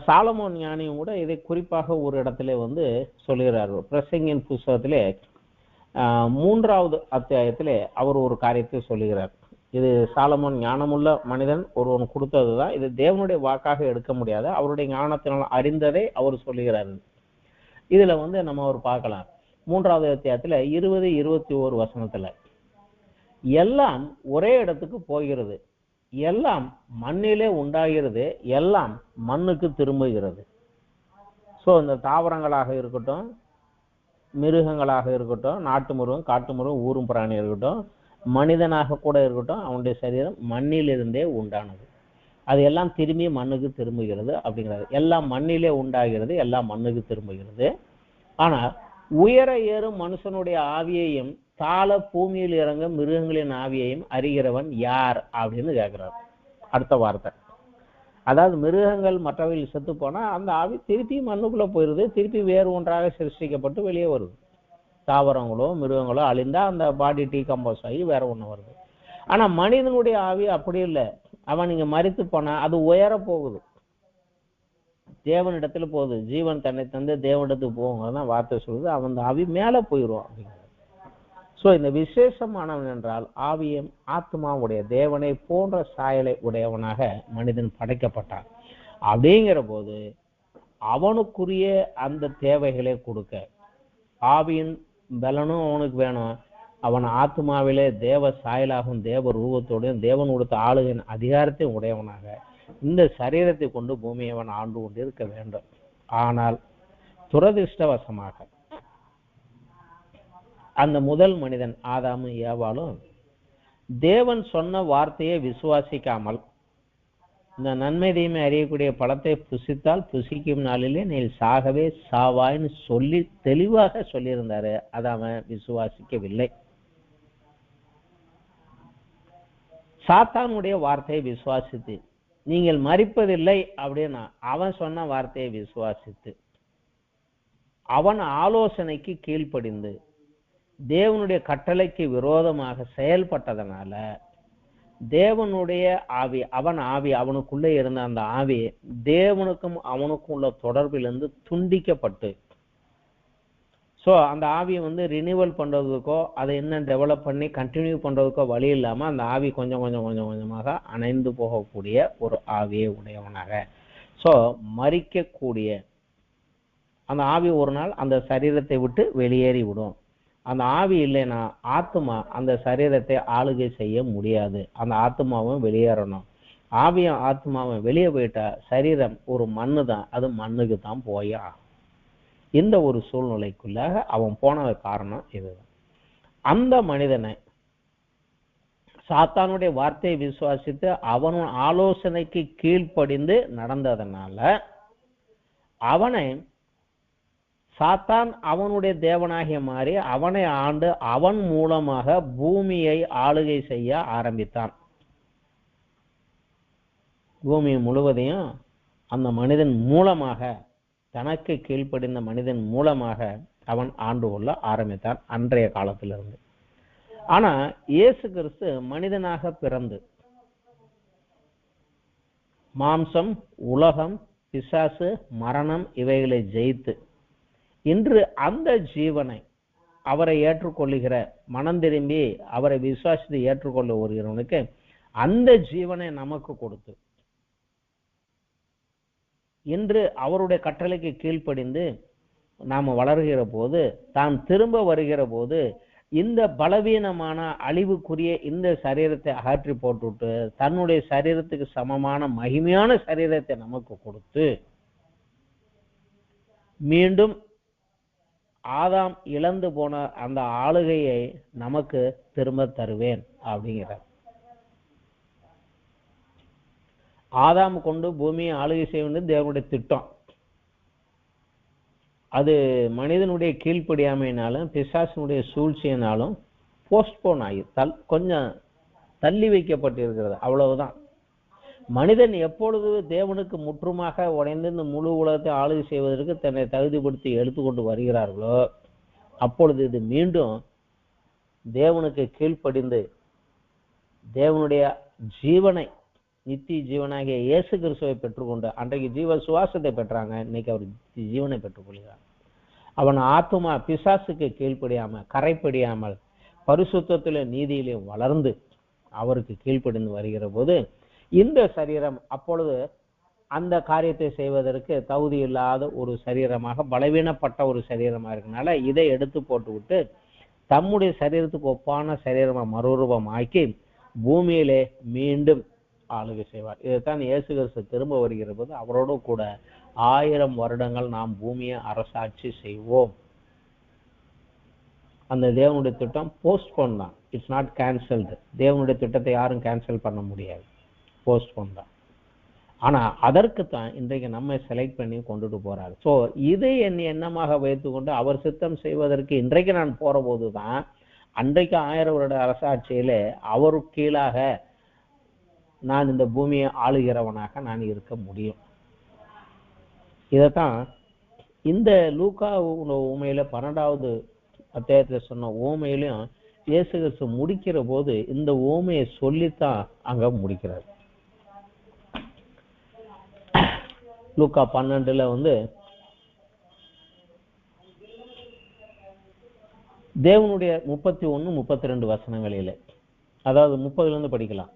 சாலமோன் ஞானியும் கூட இதை குறிப்பாக ஒரு இடத்துல சொல்லுகிறார். பிரசங்கின் புஸ்தகத்திலே 3வது அத்தியாயத்திலே அவர் ஒரு காரியத்தை சொல்லுகிறார். இது சாலமோன் ஞானமுள்ள மனிதன் ஒருவன் கொடுத்ததுதான். இது தேவனுடைய வாக்காக எடுக்க முடியாது, அவருடைய ஞானத்தினால் அறிந்ததை அவர் சொல்லுகிறார். இதுல நம்ம ஒரு பார்க்கலாம். 3வது அத்தியாயத்துல 20, 21 வசனத்துல எல்லாம் ஒரே இடத்துக்கு போகிறது, எல்லாம் மண்ணிலே உண்டாகிறது, எல்லாம் மண்ணுக்கு திரும்புகிறது. சோ இந்த தாவரங்களாக இருக்கட்டும், மிருகங்களாக இருக்கட்டும், நாட்டு மிருகம், காட்டு மிருகம், ஊரும் பிராணி இருக்கட்டும், மனிதனாக கூட இருக்கட்டும், அவனுடைய சரீரம் மண்ணிலிருந்தே உண்டானது. அது எல்லாம் திரும்பி மண்ணுக்கு திரும்புகிறது அப்படிங்கிறது. எல்லாம் மண்ணிலே உண்டாகிறது, எல்லாம் மண்ணுக்கு திரும்புகிறது. ஆனா உயர ஏறும் மனுஷனுடைய ஆவியையும் தாழ பூமியில் இறங்கும் மிருகங்களின் ஆவியையும் அறிகிறவன் யார் அப்படின்னு கேட்கிறார். அடுத்த வார்த்தை, அதாவது மிருகங்கள் மற்றவைகள் செத்து போனா அந்த ஆவி திருப்பி மண்ணுக்குள்ள போயிருது, திருப்பி வேறு ஒன்றாக சிருஷ்டிக்கப்பட்டு வெளியே வருது. தாவரங்களோ மிருகங்களோ அழிந்தா அந்த பாடி டீகம்போஸ் ஆகி வேற ஒண்ணு வருது. ஆனா மனிதனுடைய ஆவி அப்படி இல்லை. அவன் இங்க மரித்து போனா அது உயர போகுது, தேவனிடத்துல போகுது. ஜீவன் தன்னை தந்து தேவனிடத்துக்கு போகுங்க வார்த்தை சொல்லுது. அவன் ஆவி மேல போயிடும் அப்படிங்கிறது. சோ இந்த விசேஷமானவன் என்றால் ஆவியும் ஆத்மாவுடைய தேவனை போன்ற சாயலை உடையவனாக மனிதன் படைக்கப்பட்டான். அப்படிங்கிற போது அவனுக்குரிய அந்த தேவைகளை கொடுக்க ஆவியின் பலனும் அவனுக்கு வேணும். அவன் ஆத்மாவிலே தேவ சாயலாகவும் தேவ ரூபத்தோடையும் தேவன் கொடுத்த ஆளுகையின் அதிகாரத்தையும் உடையவனாக இந்த சரீரத்தை கொண்டு பூமியை அவன் ஆண்டு கொண்டு இருக்க வேண்டும். ஆனால் துரதிருஷ்டவசமாக அந்த முதல் மனிதன் ஆதாமும் ஏவாளும் தேவன் சொன்ன வார்த்தையை விசுவாசிக்காமல் இந்த நன்மை தீமை அறியக்கூடிய பழத்தை புசித்தால் புசிக்கும் நாளிலே நீ சாகவே சாவாய்ன்னு சொல்லி தெளிவாக சொல்லியிருந்தாரு. அதை அவன் விசுவாசிக்கவில்லை. சாத்தானுடைய வார்த்தையை விசுவாசித்து நீங்கள் மரிப்பதில்லை அப்படின்னா அவன் சொன்ன வார்த்தையை விசுவாசித்து அவன் ஆலோசனைக்கு கீழ்ப்படிந்து தேவனுடைய கட்டளைக்கு விரோதமாக செயல்பட்டதனால தேவனுடைய ஆவி, அவன் ஆவி, அவனுக்குள்ளே இருந்த அந்த ஆவி தேவனுக்கும் அவனுக்கும் உள்ள தொடர்பிலிருந்து துண்டிக்கப்பட்டு, ஸோ அந்த ஆவியை ரினிவல் பண்றதுக்கோ அதை இன்னும் டெவலப் பண்ணி கண்டினியூ பண்றதுக்கோ வழி இல்லாம அந்த ஆவி கொஞ்சம் கொஞ்சமாக அணைந்து போகக்கூடிய ஒரு ஆவியை உடையவனாக, ஸோ மரிக்கக்கூடிய அந்த ஆவி ஒரு நாள் அந்த சரீரத்தை விட்டு வெளியேறி விடும். அந்த ஆவி இல்லைன்னா ஆத்மா அந்த சரீரத்தை ஆளுகை செய்ய முடியாது. அந்த ஆத்மாவும் வெளியேறணும். ஆவியும் ஆத்மாவும் வெளியே போயிட்டா சரீரம் ஒரு மண்ணு தான், அது மண்ணுக்கு தான் போயா. இந்த ஒரு சூழ்நிலைக்குள்ளாக அவன் போன காரணம் இதுதான். அந்த மனிதனை சாத்தானுடைய வார்த்தையை விசுவாசித்து அவன் ஆலோசனைக்கு கீழ்ப்படிந்து நடந்ததனால அவனை சாத்தான் அவனுடைய தேவனாகிய மாறி அவனை ஆண்டு அவன் மூலமாக பூமியை ஆளுகை செய்ய ஆரம்பித்தான். பூமி முழுவதையும் அந்த மனிதன் மூலமாக, தனக்கு கீழ்ப்படிந்த மனிதன் மூலமாக அவன் ஆண்டு கொள்ள ஆரம்பித்தான் அன்றைய காலத்திலிருந்து. ஆனா இயேசு கிறிஸ்து மனிதனாக பிறந்து மாம்சம், உலகம், பிசாசு, மரணம் இவைகளை ஜெயித்து இன்று அந்த ஜீவனை அவரை ஏற்றுக்கொள்ளுகிற, மனம் திரும்பி அவரை விசுவாசித்து ஏற்றுக்கொள்ள வருகிறவனுக்கு அந்த ஜீவனை நமக்கு கொடுத்து இன்று அவருடைய கட்டளைக்கு கீழ்ப்படிந்து நாம வளர்கிற போது, தான் திரும்ப வருகிற போது இந்த பலவீனமான அழிவுக்குரிய இந்த சரீரத்தை அகற்றி போட்டுவிட்டு தன்னுடைய சரீரத்துக்கு சமமான மகிமையான சரீரத்தை நமக்கு கொடுத்து மீண்டும் ஆதாம் இழந்து போன அந்த ஆளுகையை நமக்கு திரும்ப தருவேன் அப்படிங்கிறார். ஆதாம் கொண்டு பூமியை ஆளுகை செய்ய வேண்டியது தேவனுடைய திட்டம். அது மனிதனுடைய கீழ்ப்படியாமையினாலும் பிசாசினுடைய சூழ்ச்சியினாலும் போஸ்ட்போன் ஆகி கொஞ்சம் தள்ளி வைக்கப்பட்டிருக்கிறது, அவ்வளவுதான். மனிதன் எப்பொழுது தேவனுக்கு முற்றுமாக உடைந்து இந்த முழு உலகத்தை ஆளுகை செய்வதற்கு தன்னை தகுதிப்படுத்தி எடுத்துக்கொண்டு வருகிறார்களோ அப்பொழுது இது மீண்டும் தேவனுக்கு கீழ்ப்படிந்து தேவனுடைய ஜீவனை, நித்திய ஜீவனாகிய இயேசு கிறிஸ்துவை பெற்றுக்கொண்டு, அன்றைக்கு ஜீவ சுவாசத்தை பெற்றாங்க, இன்னைக்கு அவர் ஜீவனை பெற்றுக்கொள்கிறார். அவன் ஆத்துமா பிசாசுக்கு கீழ்ப்படியாமல், கரைப்படியாமல், பரிசுத்தத்திலே நீதியிலே வளர்ந்து அவருக்கு கீழ்ப்படிந்து வருகிற போது இந்த சரீரம் அப்பொழுது அந்த காரியத்தை செய்வதற்கு தகுதி இல்லாத ஒரு சரீரமாக, பலவீனப்பட்ட ஒரு சரீரமாக இருக்கனால இதை எடுத்து போட்டுவிட்டு தம்முடைய சரீரத்துக்கு ஒப்பான சரீரமா மறுரூபமாக்கி பூமியிலே மீண்டும் ஆளுகை செய்வார். இதைத்தான் இயேசு கிறிஸ்து திரும்ப வருகிற போது அவரோடு கூட 1000 வருடங்கள் நாம் பூமியை அரசாட்சி செய்வோம். அந்த தேவனுடைய திட்டம் போஸ்ட்போன் தான், இட்ஸ் நாட் கேன்சல்டு. தேவனுடைய திட்டத்தை யாரும் கேன்சல் பண்ண முடியாது, போஸ்ட்போன் தான். ஆனா அதற்குத்தான் இன்றைக்கு நம்ம செலக்ட் பண்ணி கொண்டுட்டு போறாரு. ஸோ இதை எண்ணமாக வைத்துக்கொண்டு அவர் சித்தம் செய்வதற்கு இன்றைக்கு நான் போற போதுதான் அன்றைக்கு 1000 வருட அரசாட்சியில அவருக்கு கீழாக நான் இந்த பூமியை ஆளுகிறவனாக நான் இருக்க முடியும். இதைத்தான் இந்த லூக்கா ஊமையில 12வது அத்தியாயத்துல சொன்ன ஓமையிலையும் இயேசு கிறிஸ்து முடிக்கிற போது இந்த ஓமையை சொல்லித்தான் அங்க முடிக்கிறார். லூக்கா 12ல தேவனுடைய 31, 32 வசனங்களில, அதாவது 30ல படிக்கலாம்.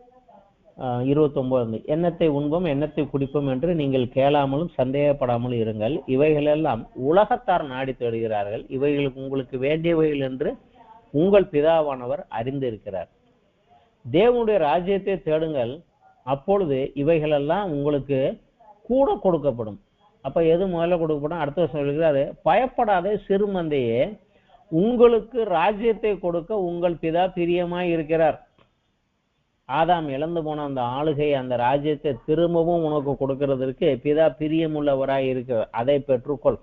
29 எண்ணத்தை உண்போம் எண்ணத்தை குடிப்போம் என்று நீங்கள் கேளாமலும் சந்தேகப்படாமலும் இருங்கள். இவைகளெல்லாம் உலகத்தார் நாடி தேடுகிறார்கள், இவைகளுக்கு உங்களுக்கு வேண்டியவைகள் என்று உங்கள் பிதாவானவர் அறிந்திருக்கிறார். தேவனுடைய ராஜ்யத்தை தேடுங்கள், அப்பொழுது இவைகளெல்லாம் உங்களுக்கு கூட கொடுக்கப்படும். அப்ப எது முதல்ல கொடுக்கப்படும்? அடுத்த வருஷம் சொல்கிறாரு, பயப்படாத சிறுமந்தையே, உங்களுக்கு ராஜ்யத்தை கொடுக்க உங்கள் பிதா பிரியமாய் இருக்கிறார். ஆதாம் இழந்து போன அந்த ஆளுகை, அந்த ராஜ்யத்தை திரும்பவும் உனக்கு கொடுக்கிறதுக்கு பிதா பிரியமுள்ளவராய் இருக்கிறார். அதை பெற்றுக்கொள்.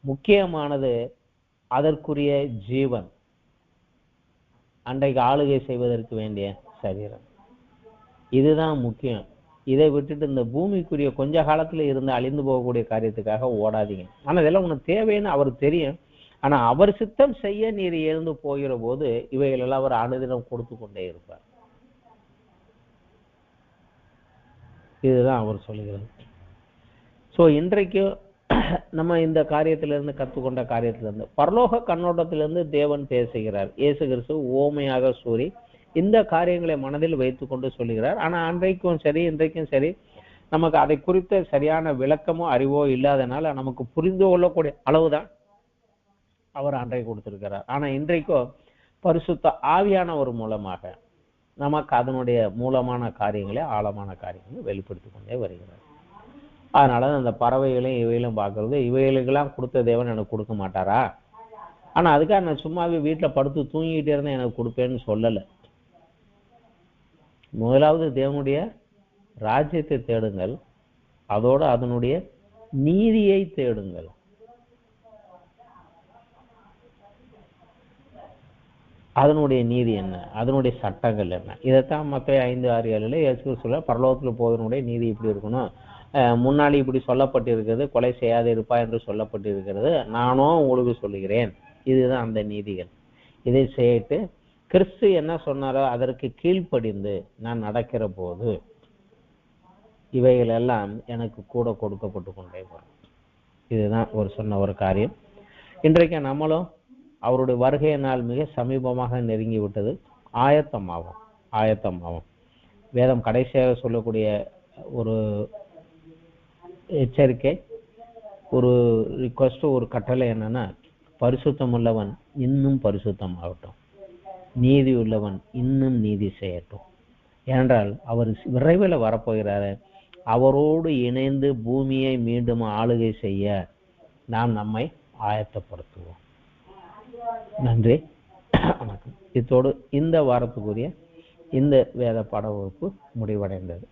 முக்கியமானது அதற்குரிய ஜீவன், அன்றைக்கு ஆளுகை செய்வதற்கு வேண்டிய சரீரம், இதுதான் முக்கியம். இதை விட்டுட்டு இந்த பூமிக்குரிய கொஞ்ச காலத்துல இருந்து அழிந்து போகக்கூடிய காரியத்துக்காக ஓடாதீங்க. ஆனா இதெல்லாம் உனக்கு தேவைன்னு அவருக்கு தெரியும். ஆனா அவர் சித்தம் செய்ய நீர் எழுந்து போகிற போது இவைகளெல்லாம் அவர் அனுதினம் கொடுத்து கொண்டே இருப்பார். இதுதான் அவர் சொல்லுகிறது. ஸோ இன்றைக்கு நம்ம இந்த காரியத்திலிருந்து கற்றுக்கொண்ட காரியத்திலிருந்து, பரலோக கண்ணோட்டத்திலிருந்து தேவன் பேசுகிறார். இயேசு கிறிஸ்து ஓமையாக கூறி இந்த காரியங்களை மனதில் வைத்துக்கொண்டு சொல்லுகிறார். ஆனா அன்றைக்கும் சரி இன்றைக்கும் சரி நமக்கு அதை குறித்த சரியான விளக்கமோ அறிவோ இல்லாதனால நமக்கு புரிந்து கொள்ளக்கூடிய அளவுதான் அவர் அன்றைக்கு கொடுத்திருக்கிறார். ஆனா இன்றைக்கோ பரிசுத்த ஆவியானவர் மூலமாக நமக்கு அதனுடைய மூலமான காரியங்களே, ஆழமான காரியங்களை வெளிப்படுத்தி கொண்டே வருகிறார். அதனால அந்த பறவைகளையும் இவையிலும் பார்க்கறது, இவைகளுக்கெல்லாம் கொடுத்த தேவன் எனக்கு கொடுக்க மாட்டாரா? ஆனா அதுக்காக நான் சும்மாவே வீட்டுல படுத்து தூங்கிட்டே இருந்தேன் எனக்கு கொடுப்பேன்னு சொல்லலை. முதலாவது தேவனுடைய ராஜ்யத்தை தேடுங்கள், அதோடு அதனுடைய நீதியை தேடுங்கள். அதனுடைய நீதி என்ன, அதனுடைய சட்டங்கள் என்ன, இதைத்தான் மத்தேயு 5:6-7 இயேசு சொல்ல, பரலோகத்தில் போவதனுடைய நீதி இப்படி இருக்கணும், முன்னாடி இப்படி சொல்லப்பட்டிருக்கிறது, கொலை செய்யாது இருப்பா என்று சொல்லப்பட்டிருக்கிறது, நானும் உங்களுக்கு சொல்லுகிறேன். இதுதான் அந்த நீதிகள். இதை செய்யிட்டு கிறிஸ்து என்ன சொன்னாரோ அதற்கு கீழ்ப்படிந்து நான் நடக்கிற போது இவைகள் எல்லாம் எனக்கு கூட கொடுக்கப்பட்டு கொண்டே வரும். இதுதான் ஒரு சொன்ன ஒரு காரியம். இன்றைக்கு நம்மளும் அவருடைய வருகை நாள் மிக சமீபமாக நெருங்கி விட்டது. ஆயத்தமாகும். வேதம் கடைசியாக சொல்லக்கூடிய ஒரு எச்சரிக்கை, ஒரு ரிக்வஸ்ட், ஒரு கட்டளை என்னன்னா, பரிசுத்தம் உள்ளவன் இன்னும் பரிசுத்தம் ஆகட்டும், நீதி உள்ளவன் இன்னும் நீதி செய்யட்டும். ஏனென்றால் அவர் விரைவில் வரப்போகிறாரு. அவரோடு இணைந்து பூமியை மீண்டும் ஆளுகை செய்ய நாம் நம்மை ஆயத்தப்படுத்துவோம். நன்றி, வணக்கம். இத்தோடு இந்த வாரத்துக்குரிய இந்த வேத பாட வகுப்பு முடிவடைந்தது.